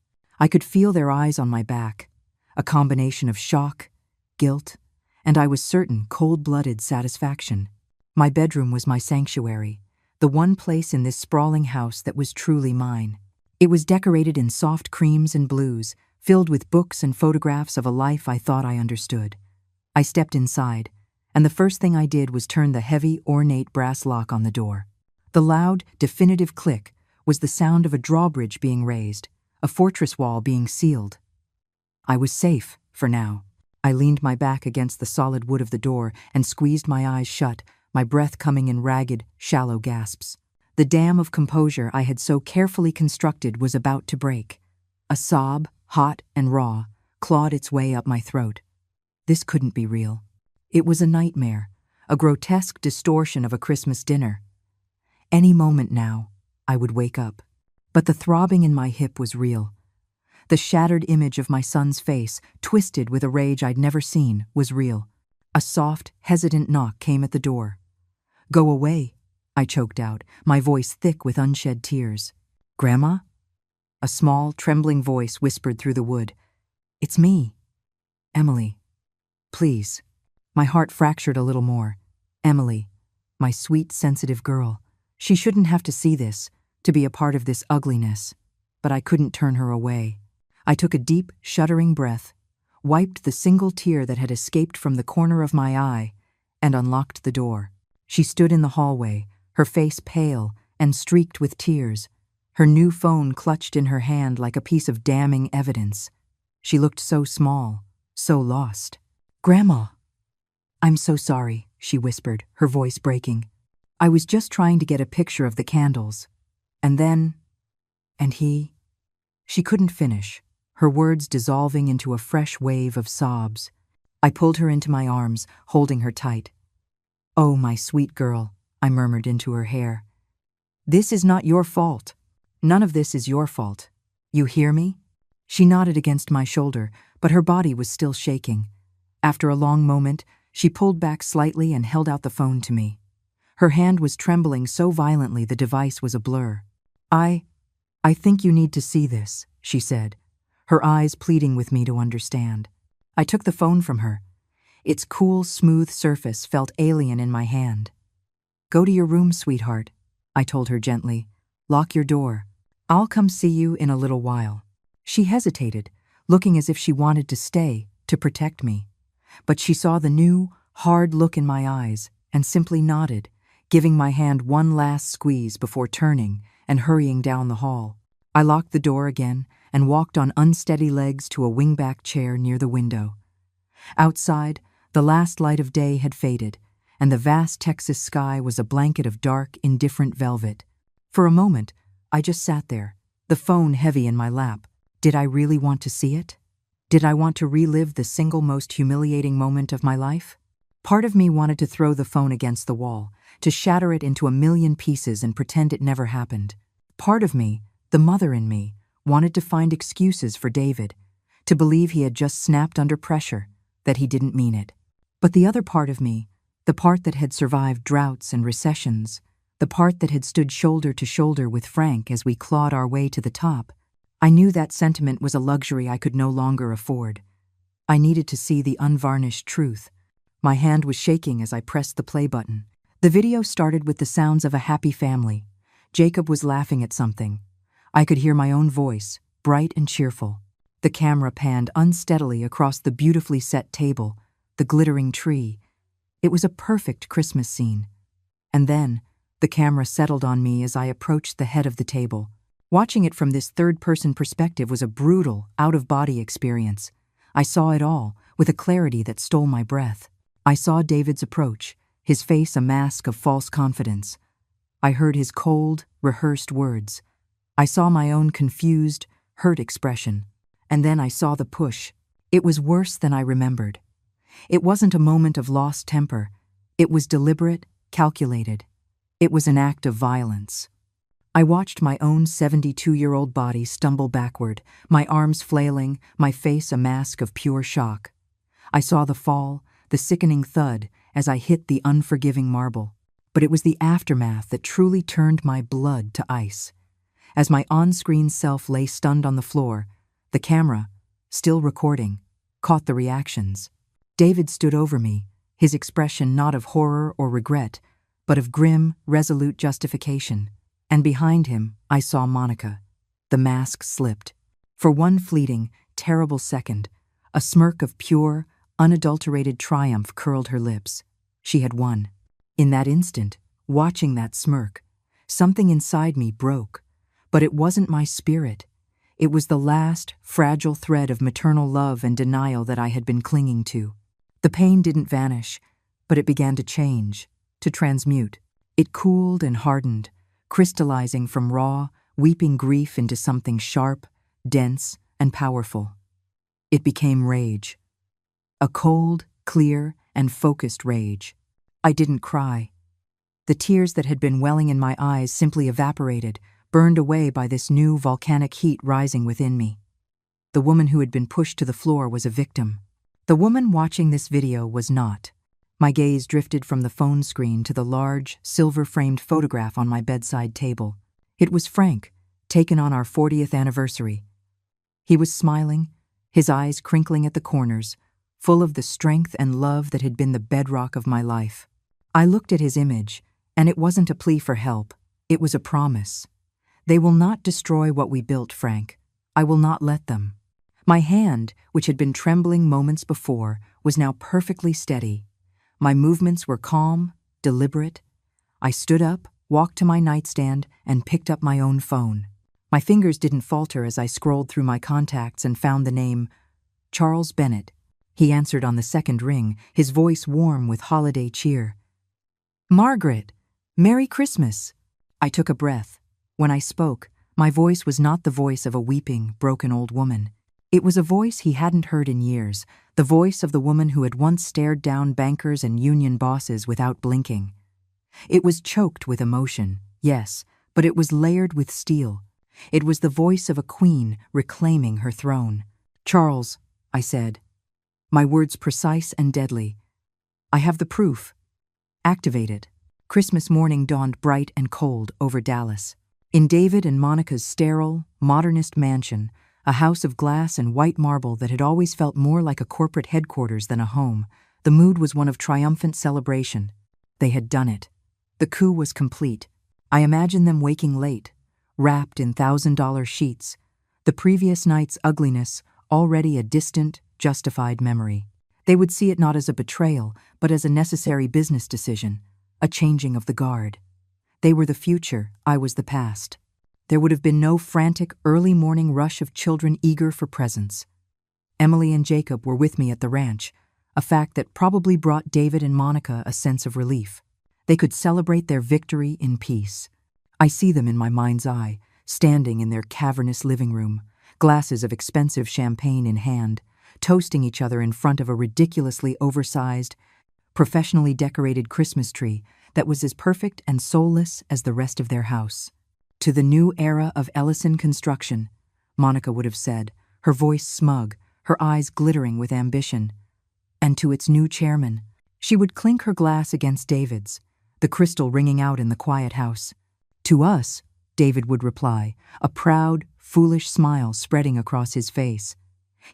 I could feel their eyes on my back, a combination of shock, guilt, and I was certain cold-blooded satisfaction. My bedroom was my sanctuary, the one place in this sprawling house that was truly mine. It was decorated in soft creams and blues, filled with books and photographs of a life I thought I understood. I stepped inside, and the first thing I did was turn the heavy, ornate brass lock on the door. The loud, definitive click was the sound of a drawbridge being raised, a fortress wall being sealed. I was safe, for now. I leaned my back against the solid wood of the door and squeezed my eyes shut, my breath coming in ragged, shallow gasps. The dam of composure I had so carefully constructed was about to break. A sob, hot and raw, clawed its way up my throat. This couldn't be real. It was a nightmare, a grotesque distortion of a Christmas dinner. Any moment now, I would wake up. But the throbbing in my hip was real. The shattered image of my son's face, twisted with a rage I'd never seen, was real. A soft, hesitant knock came at the door. "Go away," I choked out, my voice thick with unshed tears. "Grandma?" A small, trembling voice whispered through the wood. "It's me. Emily. Please." My heart fractured a little more. Emily, my sweet, sensitive girl. She shouldn't have to see this, to be a part of this ugliness. But I couldn't turn her away. I took a deep, shuddering breath, wiped the single tear that had escaped from the corner of my eye, and unlocked the door. She stood in the hallway, her face pale and streaked with tears, her new phone clutched in her hand like a piece of damning evidence. She looked so small, so lost. "Grandma." "I'm so sorry," she whispered, her voice breaking. "I was just trying to get a picture of the candles. And then... and he..." She couldn't finish, her words dissolving into a fresh wave of sobs. I pulled her into my arms, holding her tight. "Oh, my sweet girl," I murmured into her hair. "This is not your fault. None of this is your fault. You hear me?" She nodded against my shoulder, but her body was still shaking. After a long moment, she pulled back slightly and held out the phone to me. Her hand was trembling so violently the device was a blur. I think you need to see this," she said, her eyes pleading with me to understand. I took the phone from her. Its cool, smooth surface felt alien in my hand. "Go to your room, sweetheart," I told her gently. "Lock your door. I'll come see you in a little while." She hesitated, looking as if she wanted to stay, to protect me. But she saw the new, hard look in my eyes and simply nodded, giving my hand one last squeeze before turning and hurrying down the hall. I locked the door again and walked on unsteady legs to a wingback chair near the window. Outside, the last light of day had faded, and the vast Texas sky was a blanket of dark, indifferent velvet. For a moment, I just sat there, the phone heavy in my lap. Did I really want to see it? Did I want to relive the single most humiliating moment of my life? Part of me wanted to throw the phone against the wall, to shatter it into a million pieces and pretend it never happened. Part of me, the mother in me, wanted to find excuses for David, to believe he had just snapped under pressure, that he didn't mean it. But the other part of me, the part that had survived droughts and recessions, the part that had stood shoulder to shoulder with Frank as we clawed our way to the top, I knew that sentiment was a luxury I could no longer afford. I needed to see the unvarnished truth. My hand was shaking as I pressed the play button. The video started with the sounds of a happy family. Jacob was laughing at something. I could hear my own voice, bright and cheerful. The camera panned unsteadily across the beautifully set table, the glittering tree. It was a perfect Christmas scene. And then, the camera settled on me as I approached the head of the table. Watching it from this third-person perspective was a brutal, out-of-body experience. I saw it all, with a clarity that stole my breath. I saw David's approach, his face a mask of false confidence. I heard his cold, rehearsed words. I saw my own confused, hurt expression. And then I saw the push. It was worse than I remembered. It wasn't a moment of lost temper. It was deliberate, calculated. It was an act of violence. I watched my own 72-year-old body stumble backward, my arms flailing, my face a mask of pure shock. I saw the fall, the sickening thud, as I hit the unforgiving marble. But it was the aftermath that truly turned my blood to ice. As my on-screen self lay stunned on the floor, the camera, still recording, caught the reactions. David stood over me, his expression not of horror or regret, but of grim, resolute justification. And behind him, I saw Monica. The mask slipped. For one fleeting, terrible second, a smirk of pure, unadulterated triumph curled her lips. She had won. In that instant, watching that smirk, something inside me broke. But it wasn't my spirit. It was the last, fragile thread of maternal love and denial that I had been clinging to. The pain didn't vanish, but it began to change, to transmute. It cooled and hardened, crystallizing from raw, weeping grief into something sharp, dense, and powerful. It became rage. A cold, clear, and focused rage. I didn't cry. The tears that had been welling in my eyes simply evaporated, burned away by this new volcanic heat rising within me. The woman who had been pushed to the floor was a victim. The woman watching this video was not. My gaze drifted from the phone screen to the large, silver-framed photograph on my bedside table. It was Frank, taken on our 40th anniversary. He was smiling, his eyes crinkling at the corners, full of the strength and love that had been the bedrock of my life. I looked at his image, and it wasn't a plea for help. It was a promise. They will not destroy what we built, Frank. I will not let them. My hand, which had been trembling moments before, was now perfectly steady. My movements were calm, deliberate. I stood up, walked to my nightstand, and picked up my own phone. My fingers didn't falter as I scrolled through my contacts and found the name Charles Bennett. He answered on the second ring, his voice warm with holiday cheer. "Margaret, Merry Christmas." I took a breath. When I spoke, my voice was not the voice of a weeping, broken old woman. It was a voice he hadn't heard in years, the voice of the woman who had once stared down bankers and union bosses without blinking. It was choked with emotion, yes, but it was layered with steel. It was the voice of a queen reclaiming her throne. "Charles," I said, my words precise and deadly. "I have the proof. Activate it." Christmas morning dawned bright and cold over Dallas. In David and Monica's sterile, modernist mansion, a house of glass and white marble that had always felt more like a corporate headquarters than a home, the mood was one of triumphant celebration. They had done it. The coup was complete. I imagined them waking late, wrapped in $1,000 sheets, the previous night's ugliness already a distant, justified memory. They would see it not as a betrayal, but as a necessary business decision, a changing of the guard. They were the future, I was the past. There would have been no frantic, early morning rush of children eager for presents. Emily and Jacob were with me at the ranch, a fact that probably brought David and Monica a sense of relief. They could celebrate their victory in peace. I see them in my mind's eye, standing in their cavernous living room, glasses of expensive champagne in hand, toasting each other in front of a ridiculously oversized, professionally decorated Christmas tree that was as perfect and soulless as the rest of their house. "To the new era of Ellison construction," Monica would have said, her voice smug, her eyes glittering with ambition. "And to its new chairman." She would clink her glass against David's, the crystal ringing out in the quiet house. "To us," David would reply, a proud, foolish smile spreading across his face.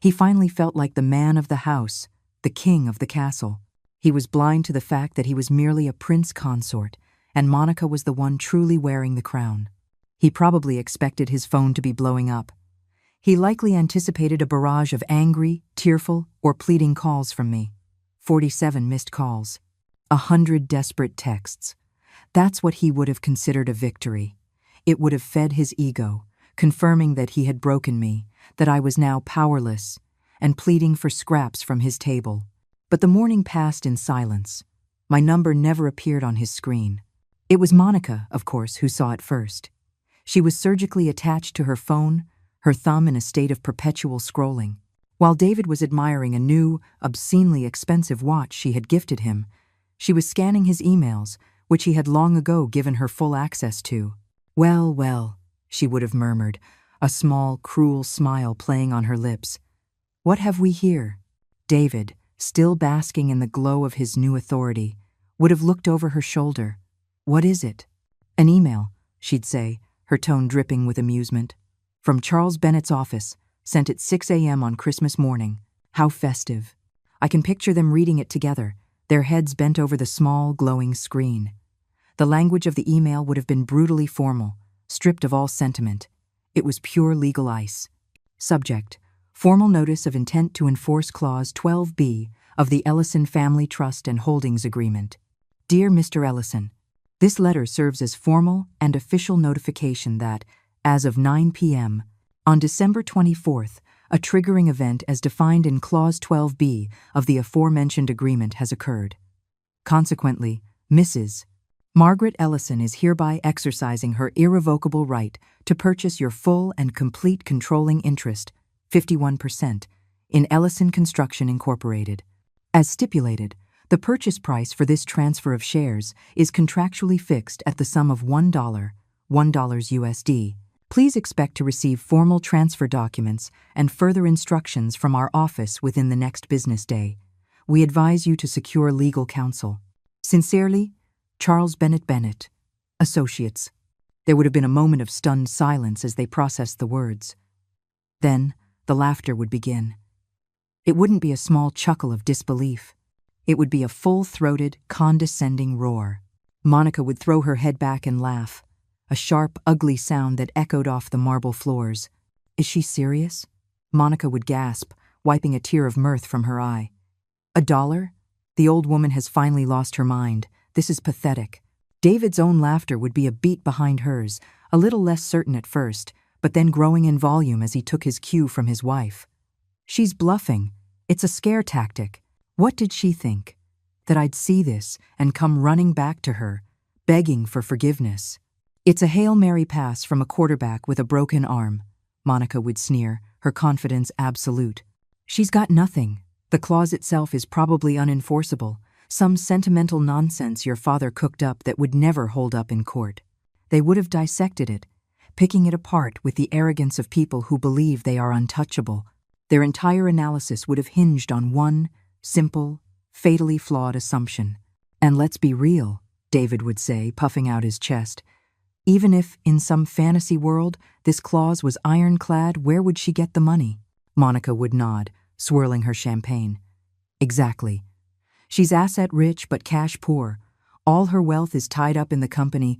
He finally felt like the man of the house, the king of the castle. He was blind to the fact that he was merely a prince consort, and Monica was the one truly wearing the crown. He probably expected his phone to be blowing up. He likely anticipated a barrage of angry, tearful, or pleading calls from me. 47 missed calls. 100 desperate texts. That's what he would have considered a victory. It would have fed his ego, confirming that he had broken me, that I was now powerless, and pleading for scraps from his table. But the morning passed in silence. My number never appeared on his screen. It was Monica, of course, who saw it first. She was surgically attached to her phone, her thumb in a state of perpetual scrolling. While David was admiring a new, obscenely expensive watch she had gifted him, she was scanning his emails, which he had long ago given her full access to. "Well, well," she would have murmured, a small, cruel smile playing on her lips. "What have we here?" David, still basking in the glow of his new authority, would have looked over her shoulder. "What is it?" "An email," she'd say, her tone dripping with amusement. "From Charles Bennett's office, sent at 6 a.m. on Christmas morning. How festive." I can picture them reading it together, their heads bent over the small, glowing screen. The language of the email would have been brutally formal, stripped of all sentiment. It was pure legal ice. Subject: Formal Notice of Intent to Enforce Clause 12B of the Ellison Family Trust and Holdings Agreement. Dear Mr. Ellison, this letter serves as formal and official notification that, as of 9 p.m. On December 24th, a triggering event as defined in Clause 12b of the aforementioned agreement has occurred. Consequently, Mrs. Margaret Ellison is hereby exercising her irrevocable right to purchase your full and complete controlling interest, 51%, in Ellison Construction Incorporated. As stipulated, the purchase price for this transfer of shares is contractually fixed at the sum of $1 USD. Please expect to receive formal transfer documents and further instructions from our office within the next business day. We advise you to secure legal counsel. Sincerely, Charles Bennett, Associates. There would have been a moment of stunned silence as they processed the words. Then, the laughter would begin. It wouldn't be a small chuckle of disbelief. It would be a full-throated, condescending roar. Monica would throw her head back and laugh, a sharp, ugly sound that echoed off the marble floors. Is she serious? Monica would gasp, wiping a tear of mirth from her eye. $1? The old woman has finally lost her mind. This is pathetic. David's own laughter would be a beat behind hers, a little less certain at first, but then growing in volume as he took his cue from his wife. She's bluffing. It's a scare tactic. What did she think? That I'd see this and come running back to her, begging for forgiveness. It's a Hail Mary pass from a quarterback with a broken arm, Monica would sneer, her confidence absolute. She's got nothing. The clause itself is probably unenforceable, some sentimental nonsense your father cooked up that would never hold up in court. They would have dissected it, picking it apart with the arrogance of people who believe they are untouchable. Their entire analysis would have hinged on one simple, fatally flawed assumption. And let's be real, David would say, puffing out his chest. Even if, in some fantasy world, this clause was ironclad, where would she get the money? Monica would nod, swirling her champagne. Exactly. She's asset-rich but cash-poor. All her wealth is tied up in the company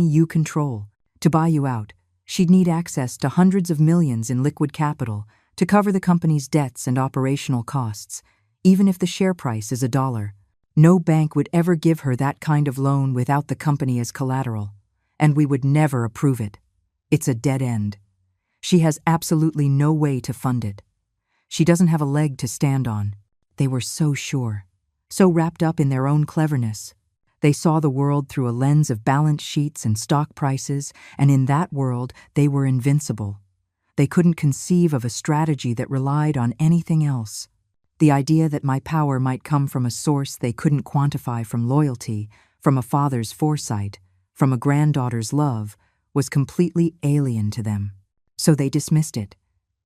you control. To buy you out, she'd need access to hundreds of millions in liquid capital to cover the company's debts and operational costs, even if the share price is $1. No bank would ever give her that kind of loan without the company as collateral, and we would never approve it. It's a dead end. She has absolutely no way to fund it. She doesn't have a leg to stand on. They were so sure, so wrapped up in their own cleverness. They saw the world through a lens of balance sheets and stock prices, and in that world they were invincible. They couldn't conceive of a strategy that relied on anything else. The idea that my power might come from a source they couldn't quantify, from loyalty, from a father's foresight, from a granddaughter's love, was completely alien to them. So they dismissed it.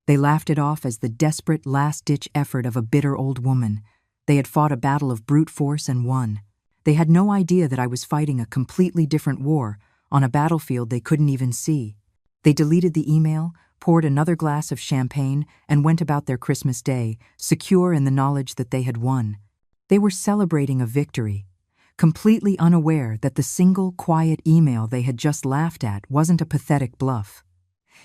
They laughed it off as the desperate last-ditch effort of a bitter old woman. They had fought a battle of brute force and won. They had no idea that I was fighting a completely different war on a battlefield they couldn't even see. They deleted the email, poured another glass of champagne, and went about their Christmas day, secure in the knowledge that they had won. They were celebrating a victory, completely unaware that the single quiet email they had just laughed at wasn't a pathetic bluff.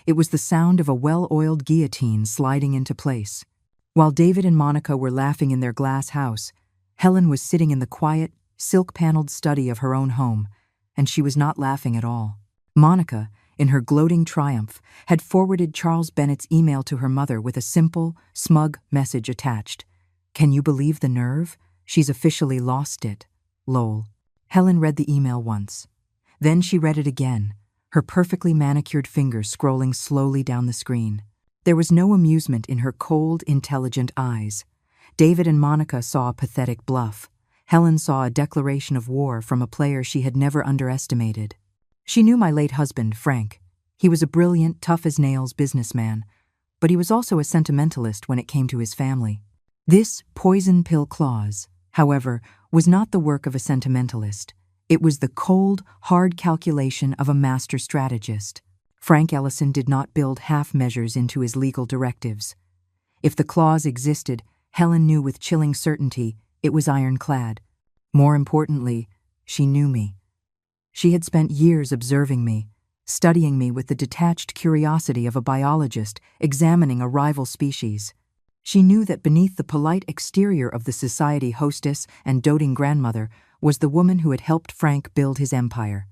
It was the sound of a well-oiled guillotine sliding into place. While David and Monica were laughing in their glass house, Helen was sitting in the quiet, silk-paneled study of her own home, and she was not laughing at all. Monica, in her gloating triumph, had forwarded Charles Bennett's email to her mother with a simple, smug message attached. "Can you believe the nerve? She's officially lost it. Lol." Helen read the email once. Then she read it again, her perfectly manicured fingers scrolling slowly down the screen. There was no amusement in her cold, intelligent eyes. David and Monica saw a pathetic bluff. Helen saw a declaration of war from a player she had never underestimated. She knew my late husband, Frank. He was a brilliant, tough-as-nails businessman, but he was also a sentimentalist when it came to his family. This poison pill clause, however, was not the work of a sentimentalist. It was the cold, hard calculation of a master strategist. Frank Ellison did not build half measures into his legal directives. If the clause existed, Helen knew with chilling certainty it was ironclad. More importantly, she knew me. She had spent years observing me, studying me with the detached curiosity of a biologist examining a rival species. She knew that beneath the polite exterior of the society hostess and doting grandmother was the woman who had helped Frank build his empire.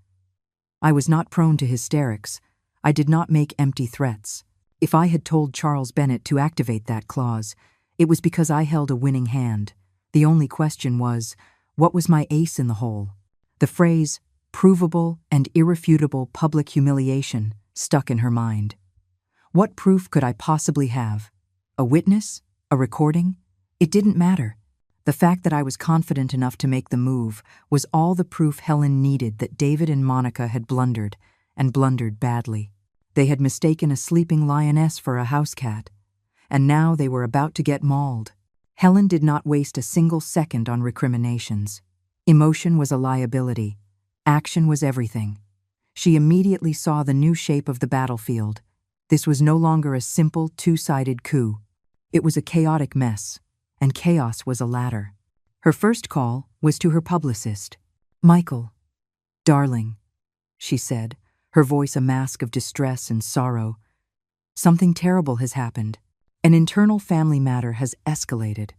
I was not prone to hysterics. I did not make empty threats. If I had told Charles Bennett to activate that clause, it was because I held a winning hand. The only question was, what was my ace in the hole? The phrase, provable and irrefutable public humiliation, stuck in her mind. What proof could I possibly have? A witness? A recording? It didn't matter. The fact that I was confident enough to make the move was all the proof Helen needed that David and Monica had blundered, and blundered badly. They had mistaken a sleeping lioness for a house cat, and now they were about to get mauled. Helen did not waste a single second on recriminations. Emotion was a liability. Action was everything. She immediately saw the new shape of the battlefield. This was no longer a simple, two-sided coup. It was a chaotic mess, and chaos was a ladder. Her first call was to her publicist. "Michael, darling," she said, her voice a mask of distress and sorrow. "Something terrible has happened. An internal family matter has escalated.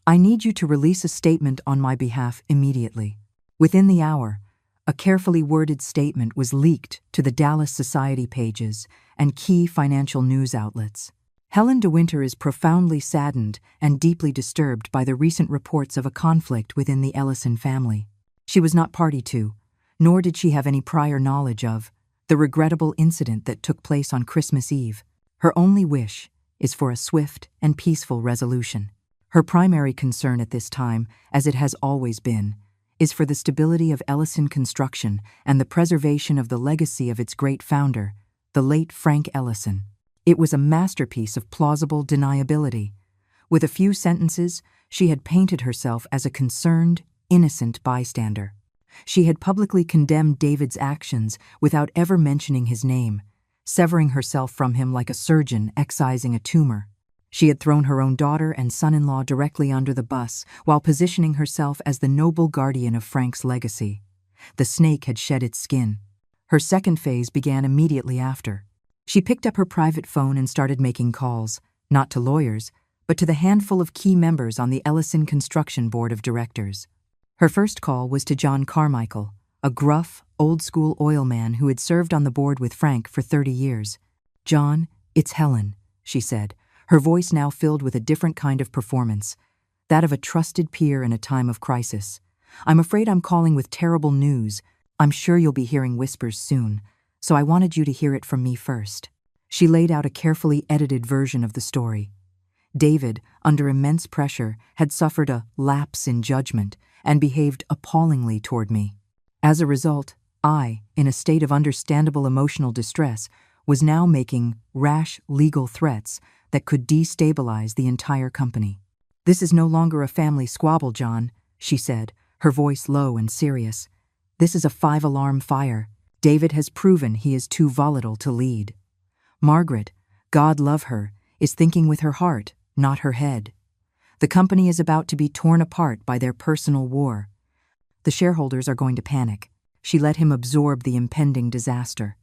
I need you to release a statement on my behalf immediately." Within the hour, a carefully worded statement was leaked to the Dallas Society pages and key financial news outlets. Helen de Winter is profoundly saddened and deeply disturbed by the recent reports of a conflict within the Ellison family. She was not party to, nor did she have any prior knowledge of, the regrettable incident that took place on Christmas Eve. Her only wish is for a swift and peaceful resolution. Her primary concern at this time, as it has always been, is for the stability of Ellison Construction and the preservation of the legacy of its great founder, the late Frank Ellison. It was a masterpiece of plausible deniability. With a few sentences, she had painted herself as a concerned, innocent bystander. She had publicly condemned David's actions without ever mentioning his name, severing herself from him like a surgeon excising a tumor. She had thrown her own daughter and son-in-law directly under the bus while positioning herself as the noble guardian of Frank's legacy. The snake had shed its skin. Her second phase began immediately after. She picked up her private phone and started making calls, not to lawyers, but to the handful of key members on the Ellison Construction Board of Directors. Her first call was to John Carmichael, a gruff, old-school oil man who had served on the board with Frank for 30 years. "John, it's Helen," she said, her voice now filled with a different kind of performance, that of a trusted peer in a time of crisis. "I'm afraid I'm calling with terrible news. I'm sure you'll be hearing whispers soon, so I wanted you to hear it from me first." She laid out a carefully edited version of the story. David, under immense pressure, had suffered a lapse in judgment and behaved appallingly toward me. As a result, I, in a state of understandable emotional distress, was now making rash legal threats that could destabilize the entire company. "This is no longer a family squabble, John," she said, her voice low and serious. "This is a 5-alarm fire. David has proven he is too volatile to lead. Margaret, God love her, is thinking with her heart, not her head. The company is about to be torn apart by their personal war. The shareholders are going to panic." She let him absorb the impending disaster.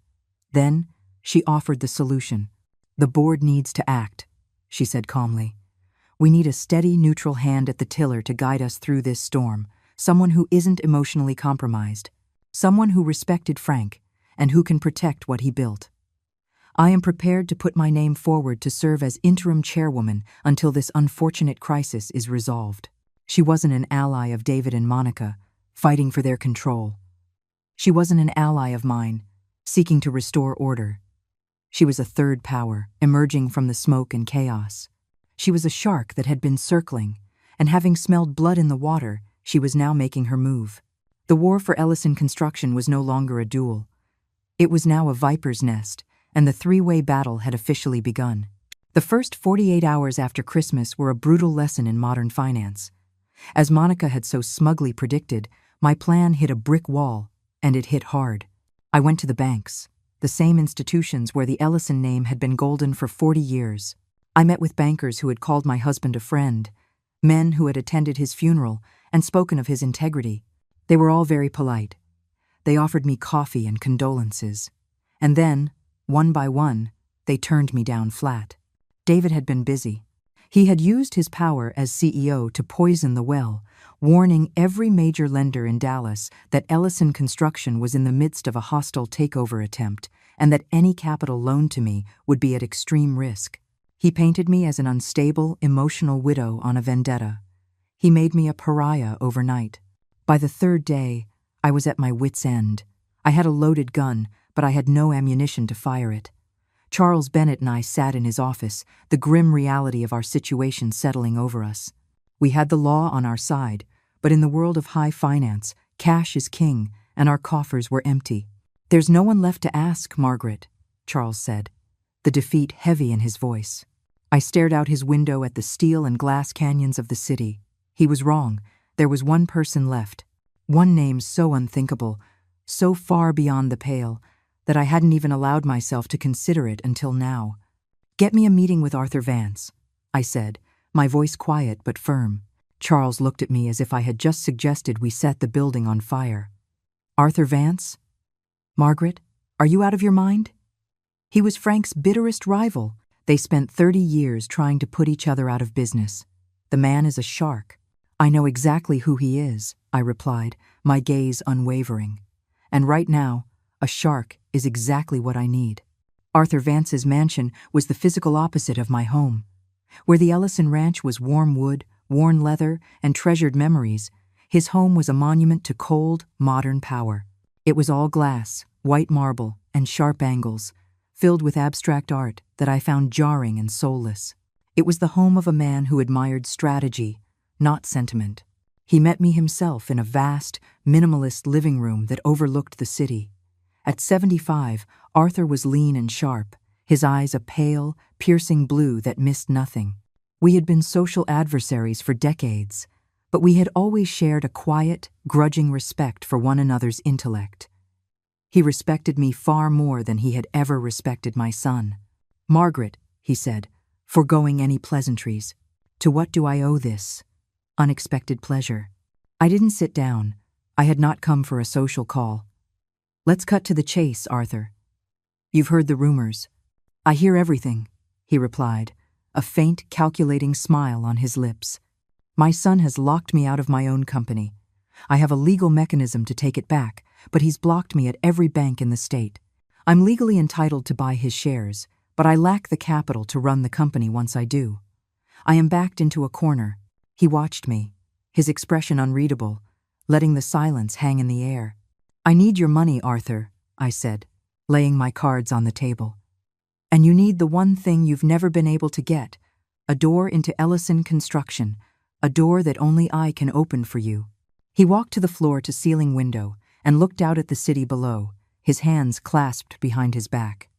Then, she offered the solution. "The board needs to act," she said calmly. "We need a steady, neutral hand at the tiller to guide us through this storm, someone who isn't emotionally compromised, someone who respected Frank, and who can protect what he built. I am prepared to put my name forward to serve as interim chairwoman until this unfortunate crisis is resolved." She wasn't an ally of David and Monica, fighting for their control. She wasn't an ally of mine, seeking to restore order. She was a third power, emerging from the smoke and chaos. She was a shark that had been circling, and having smelled blood in the water, she was now making her move. The war for Ellison Construction was no longer a duel. It was now a viper's nest, and the three-way battle had officially begun. The first 48 hours after Christmas were a brutal lesson in modern finance. As Monica had so smugly predicted, my plan hit a brick wall, and it hit hard. I went to the banks, the same institutions where the Ellison name had been golden for 40 years. I met with bankers who had called my husband a friend, men who had attended his funeral and spoken of his integrity. They were all very polite. They offered me coffee and condolences. And then, one by one, they turned me down flat. David had been busy. He had used his power as CEO to poison the well, warning every major lender in Dallas that Ellison Construction was in the midst of a hostile takeover attempt and that any capital loaned to me would be at extreme risk. He painted me as an unstable, emotional widow on a vendetta. He made me a pariah overnight. By the third day, I was at my wit's end. I had a loaded gun, but I had no ammunition to fire it. Charles Bennett and I sat in his office, the grim reality of our situation settling over us. We had the law on our side, but in the world of high finance, cash is king, and our coffers were empty. "There's no one left to ask, Margaret," Charles said, the defeat heavy in his voice. I stared out his window at the steel and glass canyons of the city. He was wrong. There was one person left. One name so unthinkable, so far beyond the pale, that I hadn't even allowed myself to consider it until now. "Get me a meeting with Arthur Vance," I said, my voice quiet but firm. Charles looked at me as if I had just suggested we set the building on fire. "Arthur Vance? Margaret, are you out of your mind?" He was Frank's bitterest rival. They spent 30 years trying to put each other out of business. The man is a shark. "I know exactly who he is," I replied, my gaze unwavering. "And right now, a shark is exactly what I need." Arthur Vance's mansion was the physical opposite of my home. Where the Ellison Ranch was warm wood, worn leather, and treasured memories, his home was a monument to cold, modern power. It was all glass, white marble, and sharp angles, filled with abstract art that I found jarring and soulless. It was the home of a man who admired strategy, not sentiment. He met me himself in a vast, minimalist living room that overlooked the city. At 75, Arthur was lean and sharp, his eyes a pale, piercing blue that missed nothing. We had been social adversaries for decades, but we had always shared a quiet, grudging respect for one another's intellect. He respected me far more than he had ever respected my son. "Margaret," he said, foregoing any pleasantries, "to what do I owe this unexpected pleasure?" I didn't sit down. I had not come for a social call. "Let's cut to the chase, Arthur. You've heard the rumors." "I hear everything," he replied, a faint, calculating smile on his lips. "My son has locked me out of my own company. I have a legal mechanism to take it back, but he's blocked me at every bank in the state. I'm legally entitled to buy his shares, but I lack the capital to run the company once I do. I am backed into a corner." He watched me, his expression unreadable, letting the silence hang in the air. "I need your money, Arthur," I said, laying my cards on the table. "And you need the one thing you've never been able to get, a door into Ellison Construction, a door that only I can open for you." He walked to the floor-to-ceiling window and looked out at the city below, his hands clasped behind his back.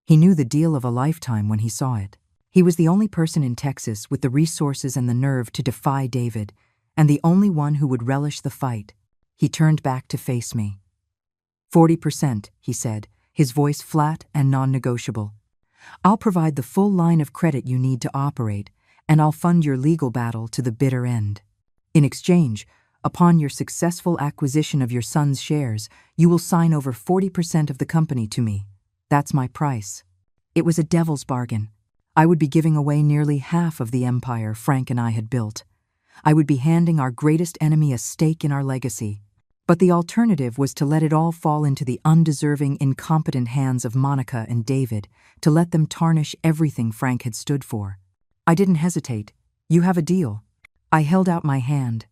He knew the deal of a lifetime when he saw it. He was the only person in Texas with the resources and the nerve to defy David, and the only one who would relish the fight. He turned back to face me. 40%, he said, his voice flat and non-negotiable. "I'll provide the full line of credit you need to operate, and I'll fund your legal battle to the bitter end. In exchange, upon your successful acquisition of your son's shares, you will sign over 40% of the company to me. That's my price." It was a devil's bargain. I would be giving away nearly half of the empire Frank and I had built. I would be handing our greatest enemy a stake in our legacy. But the alternative was to let it all fall into the undeserving, incompetent hands of Monica and David, to let them tarnish everything Frank had stood for. I didn't hesitate. "You have a deal." I held out my hand.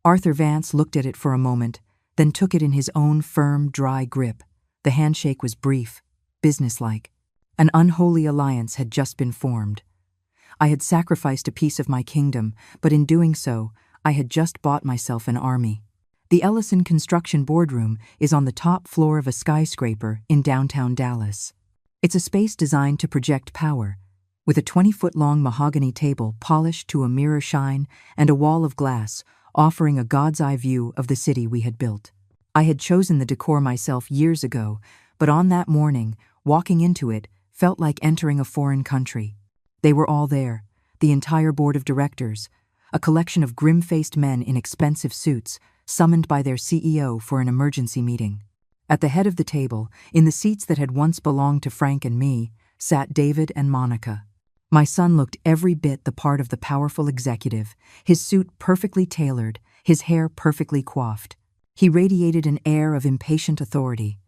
Arthur Vance looked at it for a moment, then took it in his own firm, dry grip. The handshake was brief, businesslike. An unholy alliance had just been formed. I had sacrificed a piece of my kingdom, but in doing so, I had just bought myself an army. The Ellison Construction boardroom is on the top floor of a skyscraper in downtown Dallas. It's a space designed to project power, with a 20-foot-long mahogany table polished to a mirror shine and a wall of glass offering a god's-eye view of the city we had built. I had chosen the decor myself years ago, but on that morning, walking into it felt like entering a foreign country. They were all there, the entire board of directors, a collection of grim-faced men in expensive suits, summoned by their CEO for an emergency meeting. At the head of the table, in the seats that had once belonged to Frank and me, sat David and Monica. My son looked every bit the part of the powerful executive, his suit perfectly tailored, his hair perfectly coiffed. He radiated an air of impatient authority.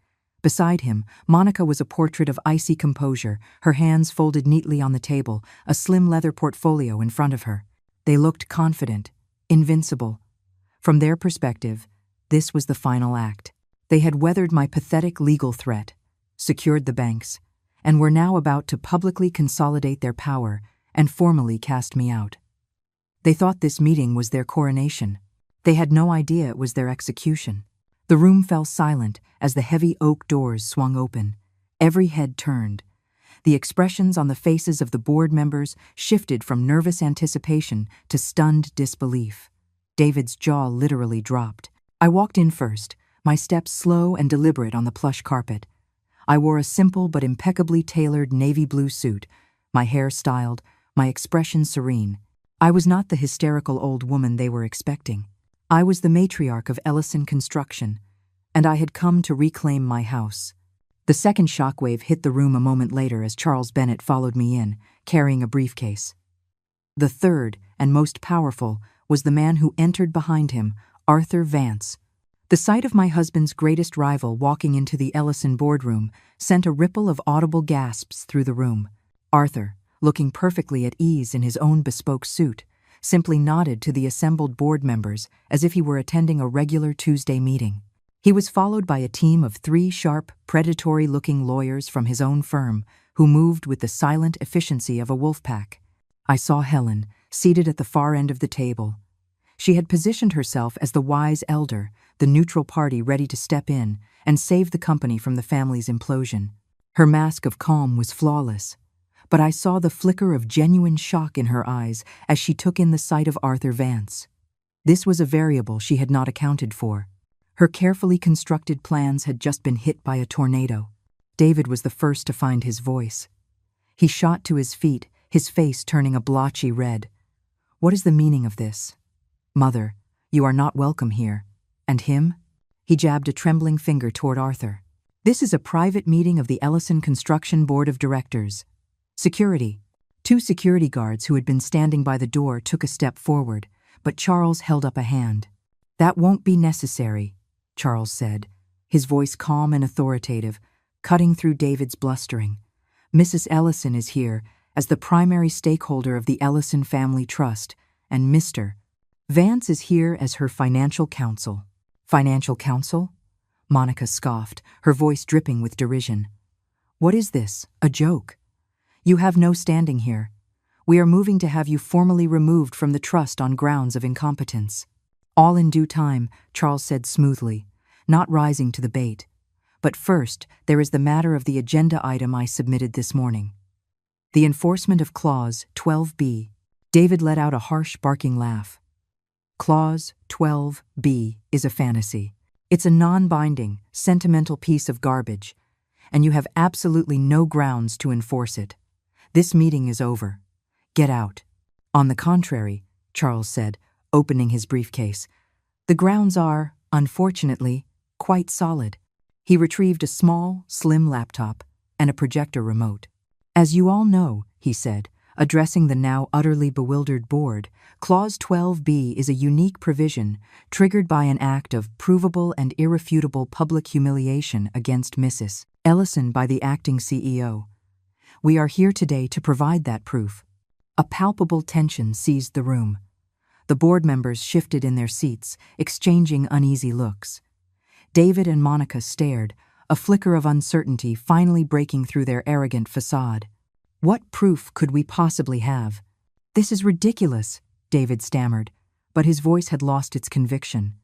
Beside him, Monica was a portrait of icy composure, her hands folded neatly on the table, a slim leather portfolio in front of her. They looked confident, invincible. From their perspective, this was the final act. They had weathered my pathetic legal threat, secured the banks, and were now about to publicly consolidate their power and formally cast me out. They thought this meeting was their coronation. They had no idea it was their execution. The room fell silent as the heavy oak doors swung open. Every head turned. The expressions on the faces of the board members shifted from nervous anticipation to stunned disbelief. David's jaw literally dropped. I walked in first, my steps slow and deliberate on the plush carpet. I wore a simple but impeccably tailored navy blue suit, my hair styled, my expression serene. I was not the hysterical old woman they were expecting. I was the matriarch of Ellison Construction, and I had come to reclaim my house. The second shockwave hit the room a moment later as Charles Bennett followed me in, carrying a briefcase. The third, and most powerful, was the man who entered behind him, Arthur Vance. The sight of my husband's greatest rival walking into the Ellison boardroom sent a ripple of audible gasps through the room. Arthur, looking perfectly at ease in his own bespoke suit, simply nodded to the assembled board members as if he were attending a regular Tuesday meeting. He was followed by a team of 3 sharp, predatory-looking lawyers from his own firm who moved with the silent efficiency of a wolf pack. I saw Helen, seated at the far end of the table. She had positioned herself as the wise elder, the neutral party ready to step in and save the company from the family's implosion. Her mask of calm was flawless, but I saw the flicker of genuine shock in her eyes as she took in the sight of Arthur Vance. This was a variable she had not accounted for. Her carefully constructed plans had just been hit by a tornado. David was the first to find his voice. He shot to his feet, his face turning a blotchy red. "What is the meaning of this? Mother, you are not welcome here. And him?" He jabbed a trembling finger toward Arthur. "This is a private meeting of the Ellison Construction Board of Directors. Security." 2 security guards who had been standing by the door took a step forward, but Charles held up a hand. "That won't be necessary," Charles said, his voice calm and authoritative, cutting through David's blustering. "Mrs. Ellison is here as the primary stakeholder of the Ellison Family Trust, and Mr. Vance is here as her financial counsel." "Financial counsel?" Monica scoffed, her voice dripping with derision. "What is this? A joke? You have no standing here. We are moving to have you formally removed from the trust on grounds of incompetence." "All in due time," Charles said smoothly, not rising to the bait. "But first, there is the matter of the agenda item I submitted this morning. The enforcement of Clause 12B. David let out a harsh, barking laugh. Clause 12B is a fantasy. It's a non-binding, sentimental piece of garbage, and you have absolutely no grounds to enforce it. This meeting is over. Get out." "On the contrary," Charles said, opening his briefcase, "the grounds are, unfortunately, quite solid." He retrieved a small, slim laptop and a projector remote. "As you all know," he said, addressing the now utterly bewildered board, Clause 12B is a unique provision triggered by an act of provable and irrefutable public humiliation against Mrs. Ellison by the acting CEO. We are here today to provide that proof. A palpable tension seized the room. The board members shifted in their seats, exchanging uneasy looks. David and Monica stared, a flicker of uncertainty finally breaking through their arrogant facade. "What proof could we possibly have?" "This is ridiculous," David stammered, but his voice had lost its conviction.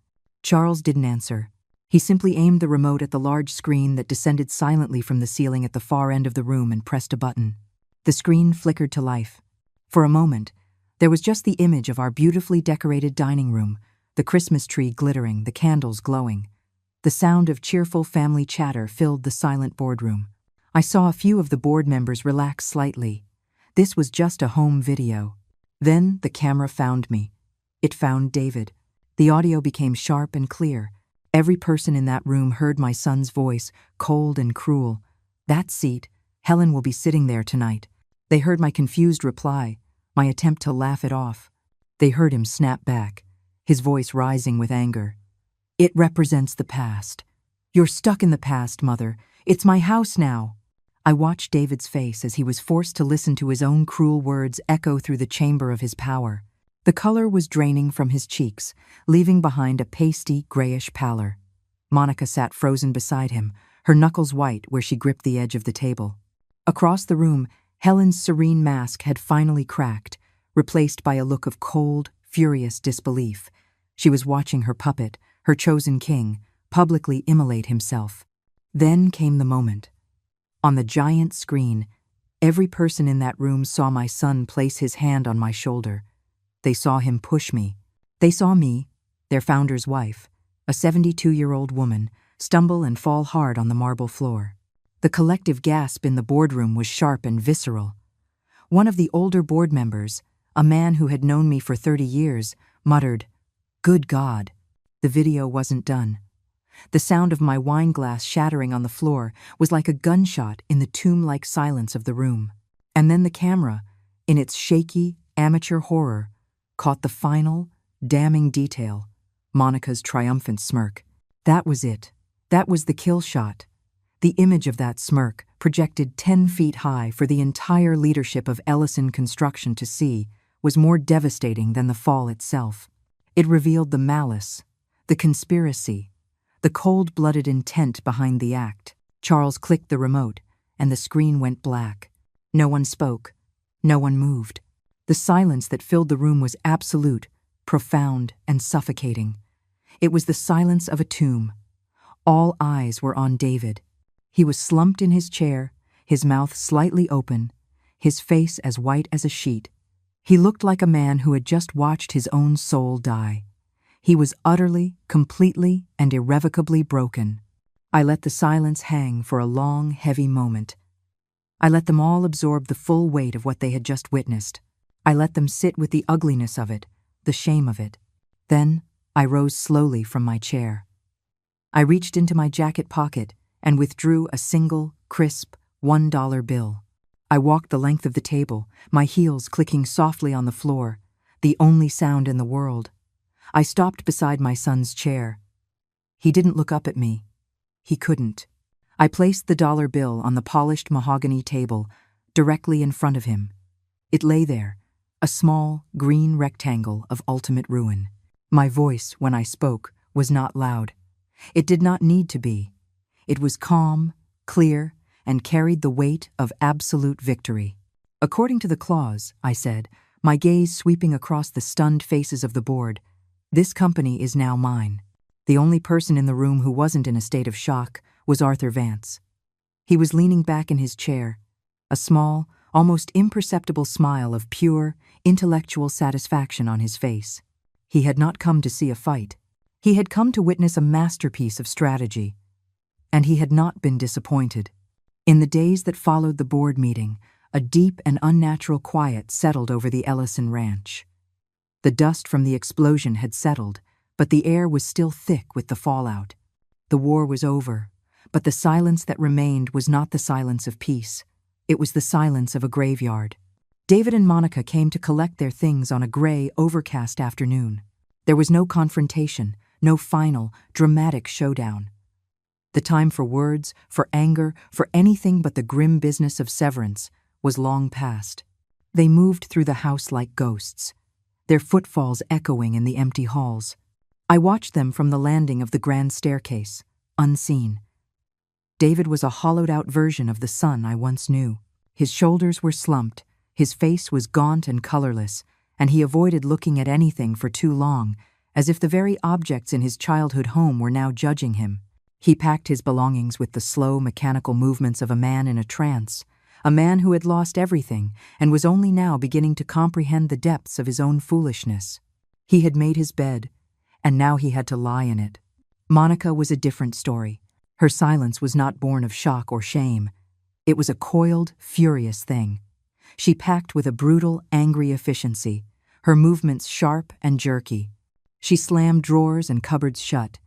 Charles didn't answer. He simply aimed the remote at the large screen that descended silently from the ceiling at the far end of the room and pressed a button. The screen flickered to life. For a moment, there was just the image of our beautifully decorated dining room, the Christmas tree glittering, the candles glowing. The sound of cheerful family chatter filled the silent boardroom. I saw a few of the board members relax slightly. This was just a home video. Then the camera found me. It found David. The audio became sharp and clear. Every person in that room heard my son's voice, cold and cruel. "That seat, Helen will be sitting there tonight." They heard my confused reply, my attempt to laugh it off. They heard him snap back, his voice rising with anger. "It represents the past. "You're stuck in the past, Mother. It's my house now." I watched David's face as he was forced to listen to his own cruel words echo through the chamber of his power. The color was draining from his cheeks, leaving behind a pasty, grayish pallor. Monica sat frozen beside him, her knuckles white where she gripped the edge of the table. Across the room, Helen's serene mask had finally cracked, replaced by a look of cold, furious disbelief. She was watching her puppet, her chosen king, publicly immolate himself. Then came the moment. On the giant screen, every person in that room saw my son place his hand on my shoulder. They saw him push me. They saw me, their founder's wife, a 72-year-old woman, stumble and fall hard on the marble floor. The collective gasp in the boardroom was sharp and visceral. One of the older board members, a man who had known me for 30 years, muttered, "Good God." The video wasn't done. The sound of my wine glass shattering on the floor was like a gunshot in the tomb-like silence of the room. And then the camera, in its shaky, amateur horror, caught the final, damning detail, Monica's triumphant smirk. That was it. That was the kill shot. The image of that smirk, projected 10 feet high for the entire leadership of Ellison Construction to see, was more devastating than the fall itself. It revealed the malice, the conspiracy, the cold-blooded intent behind the act. Charles clicked the remote, and the screen went black. No one spoke. No one moved. The silence that filled the room was absolute, profound, and suffocating. It was the silence of a tomb. All eyes were on David. He was slumped in his chair, his mouth slightly open, his face as white as a sheet. He looked like a man who had just watched his own soul die. He was utterly, completely, and irrevocably broken. I let the silence hang for a long, heavy moment. I let them all absorb the full weight of what they had just witnessed. I let them sit with the ugliness of it, the shame of it. Then I rose slowly from my chair. I reached into my jacket pocket and withdrew a single, crisp, $1 bill. I walked the length of the table, my heels clicking softly on the floor, the only sound in the world. I stopped beside my son's chair. He didn't look up at me. He couldn't. I placed the dollar bill on the polished mahogany table, directly in front of him. It lay there, a small, green rectangle of ultimate ruin. My voice, when I spoke, was not loud. It did not need to be. It was calm, clear, and carried the weight of absolute victory. According to the clause, I said, my gaze sweeping across the stunned faces of the board, this company is now mine. The only person in the room who wasn't in a state of shock was Arthur Vance. He was leaning back in his chair, a small, almost imperceptible smile of pure, intellectual satisfaction on his face. He had not come to see a fight. He had come to witness a masterpiece of strategy. And he had not been disappointed. In the days that followed the board meeting, a deep and unnatural quiet settled over the Ellison ranch. The dust from the explosion had settled, but the air was still thick with the fallout. The war was over, but the silence that remained was not the silence of peace. It was the silence of a graveyard. David and Monica came to collect their things on a gray, overcast afternoon. There was no confrontation, no final, dramatic showdown. The time for words, for anger, for anything but the grim business of severance was long past. They moved through the house like ghosts, their footfalls echoing in the empty halls. I watched them from the landing of the grand staircase, unseen. David was a hollowed-out version of the son I once knew. His shoulders were slumped, his face was gaunt and colorless, and he avoided looking at anything for too long, as if the very objects in his childhood home were now judging him. He packed his belongings with the slow, mechanical movements of a man in a trance, a man who had lost everything and was only now beginning to comprehend the depths of his own foolishness. He had made his bed, and now he had to lie in it. Monica was a different story. Her silence was not born of shock or shame. It was a coiled, furious thing. She packed with a brutal, angry efficiency, her movements sharp and jerky. She slammed drawers and cupboards shut,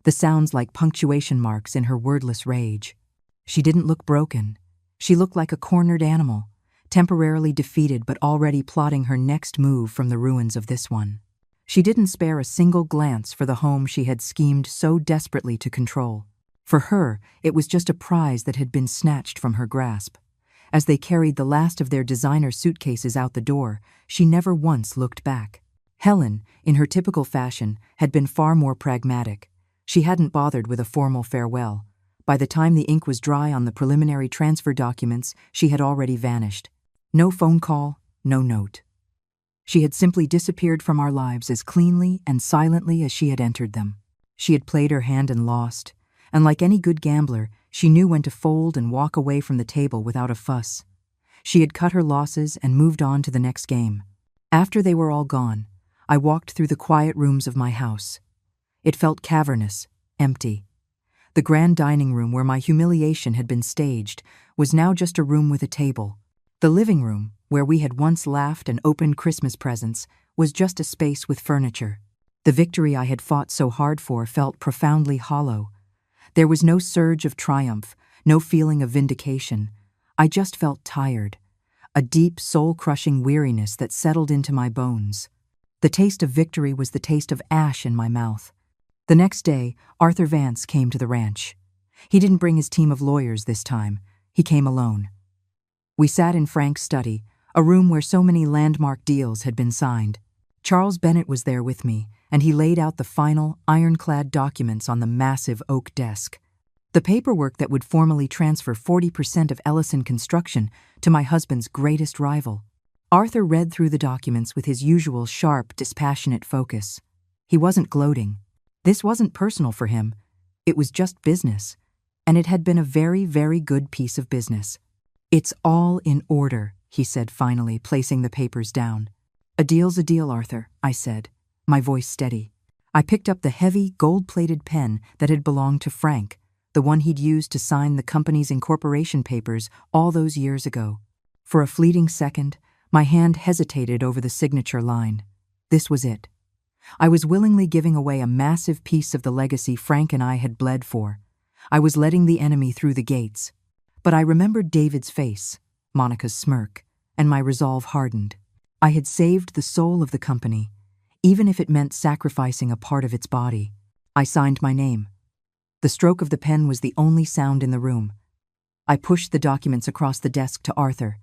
the sounds like punctuation marks in her wordless rage. She didn't look broken. She looked like a cornered animal, temporarily defeated but already plotting her next move from the ruins of this one. She didn't spare a single glance for the home she had schemed so desperately to control. For her, it was just a prize that had been snatched from her grasp. As they carried the last of their designer suitcases out the door, she never once looked back. Helen, in her typical fashion, had been far more pragmatic. She hadn't bothered with a formal farewell. By the time the ink was dry on the preliminary transfer documents, she had already vanished. No phone call, no note. She had simply disappeared from our lives as cleanly and silently as she had entered them. She had played her hand and lost, and like any good gambler, she knew when to fold and walk away from the table without a fuss. She had cut her losses and moved on to the next game. After they were all gone, I walked through the quiet rooms of my house. It felt cavernous, empty. The grand dining room where my humiliation had been staged was now just a room with a table. The living room, where we had once laughed and opened Christmas presents, was just a space with furniture. The victory I had fought so hard for felt profoundly hollow. There was no surge of triumph, no feeling of vindication. I just felt tired, a deep, soul-crushing weariness that settled into my bones. The taste of victory was the taste of ash in my mouth. The next day, Arthur Vance came to the ranch. He didn't bring his team of lawyers this time. He came alone. We sat in Frank's study, a room where so many landmark deals had been signed. Charles Bennett was there with me, and he laid out the final, ironclad documents on the massive oak desk. The paperwork that would formally transfer 40% of Ellison Construction to my husband's greatest rival. Arthur read through the documents with his usual sharp, dispassionate focus. He wasn't gloating. This wasn't personal for him. It was just business, and it had been a very, very good piece of business. "It's all in order," he said finally, placing the papers down. "A deal's a deal, Arthur," I said, my voice steady. I picked up the heavy, gold-plated pen that had belonged to Frank, the one he'd used to sign the company's incorporation papers all those years ago. For a fleeting second, my hand hesitated over the signature line. This was it. I was willingly giving away a massive piece of the legacy Frank and I had bled for. I was letting the enemy through the gates. But I remembered David's face, Monica's smirk, and my resolve hardened. I had saved the soul of the company, even if it meant sacrificing a part of its body. I signed my name. The stroke of the pen was the only sound in the room. I pushed the documents across the desk to Arthur.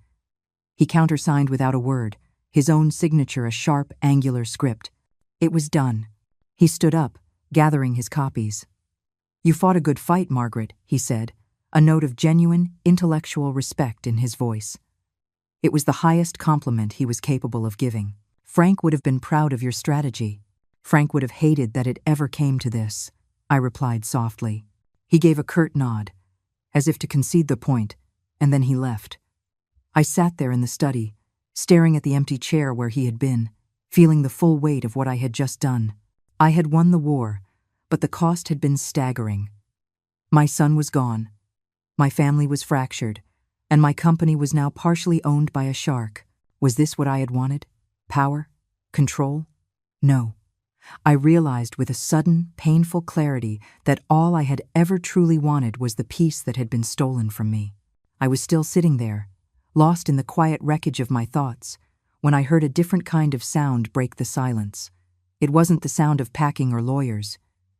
He countersigned without a word, his own signature a sharp, angular script. It was done. He stood up, gathering his copies. "You fought a good fight, Margaret," he said, a note of genuine, intellectual respect in his voice. It was the highest compliment he was capable of giving. "Frank would have been proud of your strategy. Frank would have hated that it ever came to this," I replied softly. He gave a curt nod, as if to concede the point, and then he left. I sat there in the study, staring at the empty chair where he had been, feeling the full weight of what I had just done. I had won the war, but the cost had been staggering. My son was gone. My family was fractured, and my company was now partially owned by a shark. Was this what I had wanted? Power? Control? No. I realized with a sudden, painful clarity that all I had ever truly wanted was the peace that had been stolen from me. I was still sitting there, lost in the quiet wreckage of my thoughts, when I heard a different kind of sound break the silence. It wasn't the sound of packing or lawyers.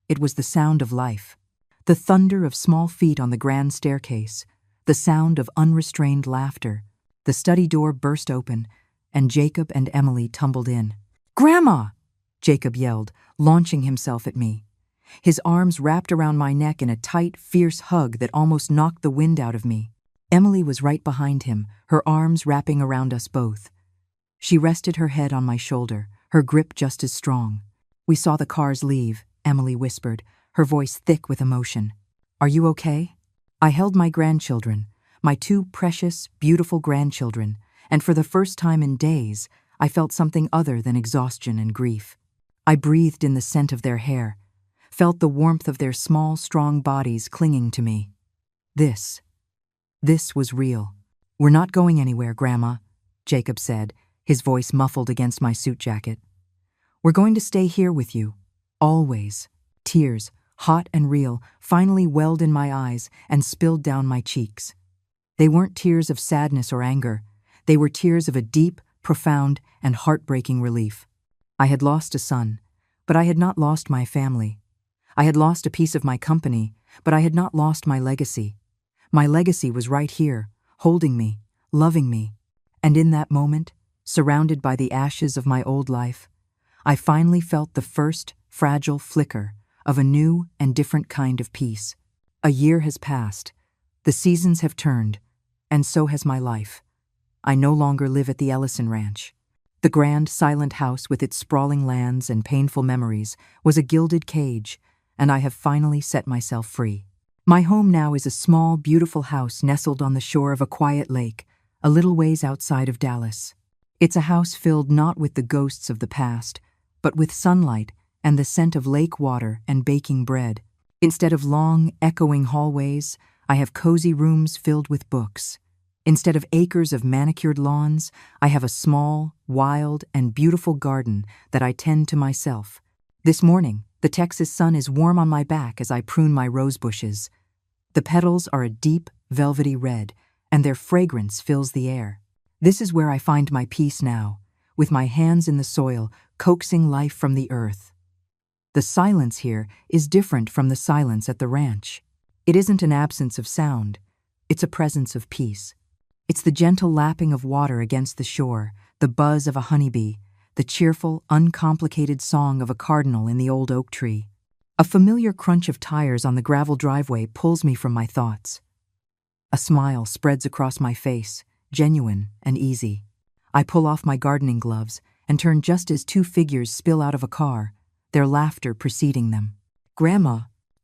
It was the sound of life. The thunder of small feet on the grand staircase, the sound of unrestrained laughter. The study door burst open, and Jacob and Emily tumbled in. "Grandma!" Jacob yelled, launching himself at me. His arms wrapped around my neck in a tight, fierce hug that almost knocked the wind out of me. Emily was right behind him, her arms wrapping around us both. She rested her head on my shoulder, her grip just as strong. "We saw the cars leave," Emily whispered, her voice thick with emotion. "Are you okay?" I held my grandchildren, my two precious, beautiful grandchildren, and for the first time in days, I felt something other than exhaustion and grief. I breathed in the scent of their hair, felt the warmth of their small, strong bodies clinging to me. This was real. "We're not going anywhere, Grandma," Jacob said, his voice muffled against my suit jacket. "We're going to stay here with you, always." Tears, hot and real, finally welled in my eyes and spilled down my cheeks. They weren't tears of sadness or anger. They were tears of a deep, profound, and heartbreaking relief. I had lost a son, but I had not lost my family. I had lost a piece of my company, but I had not lost my legacy. My legacy was right here, holding me, loving me. And in that moment, surrounded by the ashes of my old life, I finally felt the first fragile flicker of a new and different kind of peace. A year has passed. The seasons have turned, and so has my life. I no longer live at the Ellison Ranch. The grand, silent house with its sprawling lands and painful memories was a gilded cage, and I have finally set myself free. My home now is a small, beautiful house nestled on the shore of a quiet lake, a little ways outside of Dallas. It's a house filled not with the ghosts of the past, but with sunlight and the scent of lake water and baking bread. Instead of long, echoing hallways, I have cozy rooms filled with books. Instead of acres of manicured lawns, I have a small, wild, and beautiful garden that I tend to myself. This morning, the Texas sun is warm on my back as I prune my rose bushes. The petals are a deep, velvety red, and their fragrance fills the air. This is where I find my peace now, with my hands in the soil, coaxing life from the earth. The silence here is different from the silence at the ranch. It isn't an absence of sound, it's a presence of peace. It's the gentle lapping of water against the shore, the buzz of a honeybee, the cheerful, uncomplicated song of a cardinal in the old oak tree. A familiar crunch of tires on the gravel driveway pulls me from my thoughts. A smile spreads across my face, genuine and easy. I pull off my gardening gloves and turn just as two figures spill out of a car, their laughter preceding them. "Grandma,"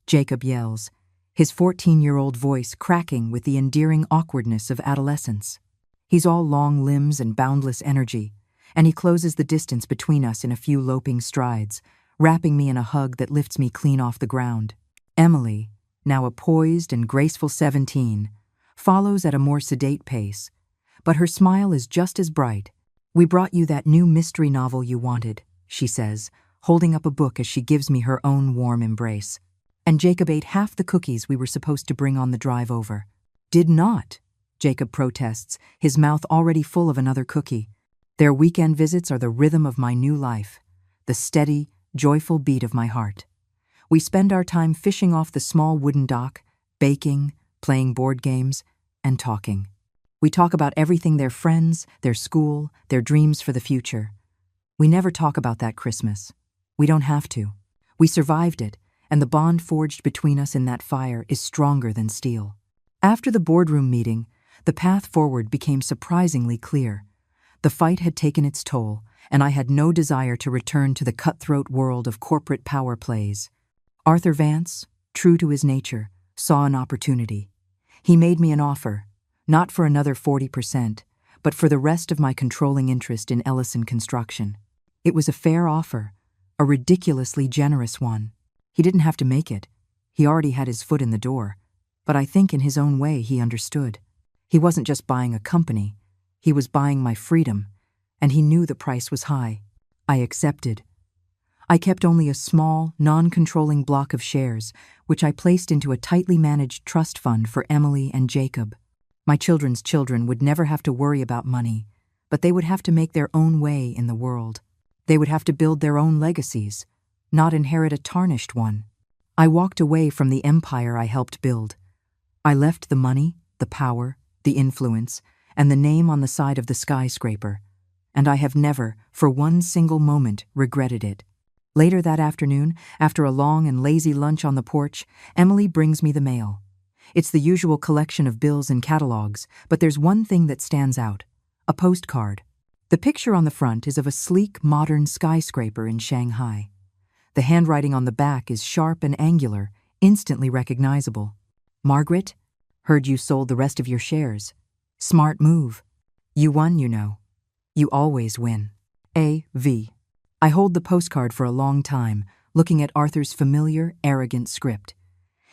Jacob yells, his 14-year-old voice cracking with the endearing awkwardness of adolescence. He's all long limbs and boundless energy, and he closes the distance between us in a few loping strides, wrapping me in a hug that lifts me clean off the ground. Emily, now a poised and graceful 17, follows at a more sedate pace, but her smile is just as bright. "We brought you that new mystery novel you wanted," she says, holding up a book as she gives me her own warm embrace. "And Jacob ate half the cookies we were supposed to bring on the drive over." "Did not," Jacob protests, his mouth already full of another cookie. Their weekend visits are the rhythm of my new life, the steady, joyful beat of my heart. We spend our time fishing off the small wooden dock, baking, playing board games, and talking. We talk about everything: their friends, their school, their dreams for the future. We never talk about that Christmas. We don't have to. We survived it, and the bond forged between us in that fire is stronger than steel. After the boardroom meeting, the path forward became surprisingly clear. The fight had taken its toll, and I had no desire to return to the cutthroat world of corporate power plays. Arthur Vance, true to his nature, saw an opportunity. He made me an offer, not for another 40%, but for the rest of my controlling interest in Ellison Construction. It was a fair offer, a ridiculously generous one. He didn't have to make it. He already had his foot in the door. But I think in his own way he understood. He wasn't just buying a company. He was buying my freedom, and he knew the price was high. I accepted. I kept only a small, non-controlling block of shares, which I placed into a tightly managed trust fund for Emily and Jacob. My children's children would never have to worry about money, but they would have to make their own way in the world. They would have to build their own legacies, not inherit a tarnished one. I walked away from the empire I helped build. I left the money, the power, the influence, and the name on the side of the skyscraper, and I have never, for one single moment, regretted it. Later that afternoon, after a long and lazy lunch on the porch, Emily brings me the mail. It's the usual collection of bills and catalogs, but there's one thing that stands out: a postcard. The picture on the front is of a sleek, modern skyscraper in Shanghai. The handwriting on the back is sharp and angular, instantly recognizable. "Margaret, heard you sold the rest of your shares. Smart move. You won, you know. You always win. A.V." I hold the postcard for a long time, looking at Arthur's familiar, arrogant script.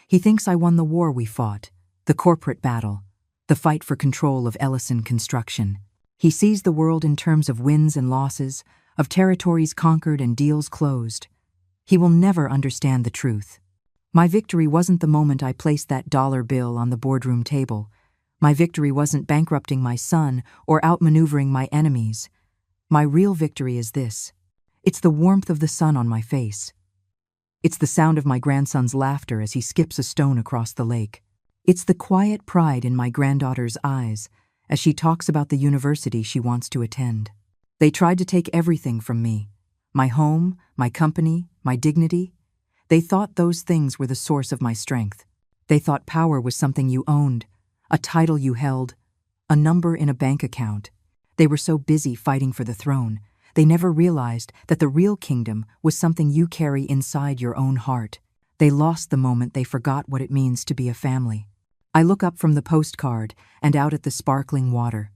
He thinks I won the war we fought, the corporate battle, the fight for control of Ellison Construction. He sees the world in terms of wins and losses, of territories conquered and deals closed. He will never understand the truth. My victory wasn't the moment I placed that dollar bill on the boardroom table. My victory wasn't bankrupting my son or outmaneuvering my enemies. My real victory is this. It's the warmth of the sun on my face. It's the sound of my grandson's laughter as he skips a stone across the lake. It's the quiet pride in my granddaughter's eyes as she talks about the university she wants to attend. They tried to take everything from me. My home, my company, my dignity. They thought those things were the source of my strength. They thought power was something you owned, a title you held, a number in a bank account. They were so busy fighting for the throne, they never realized that the real kingdom was something you carry inside your own heart. They lost the moment they forgot what it means to be a family. I look up from the postcard and out at the sparkling water.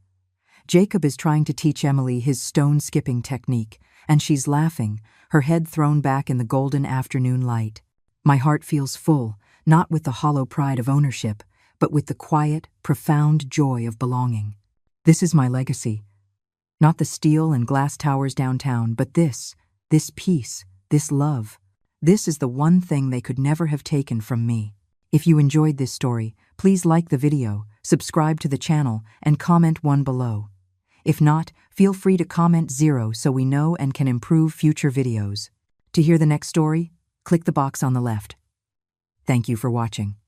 Jacob is trying to teach Emily his stone-skipping technique, and she's laughing, her head thrown back in the golden afternoon light. My heart feels full, not with the hollow pride of ownership, but with the quiet, profound joy of belonging. This is my legacy. Not the steel and glass towers downtown, but this peace, this love. This is the one thing they could never have taken from me. If you enjoyed this story, please like the video, subscribe to the channel, and comment 1 below. If not, feel free to comment 0 so we know and can improve future videos. To hear the next story, click the box on the left. Thank you for watching.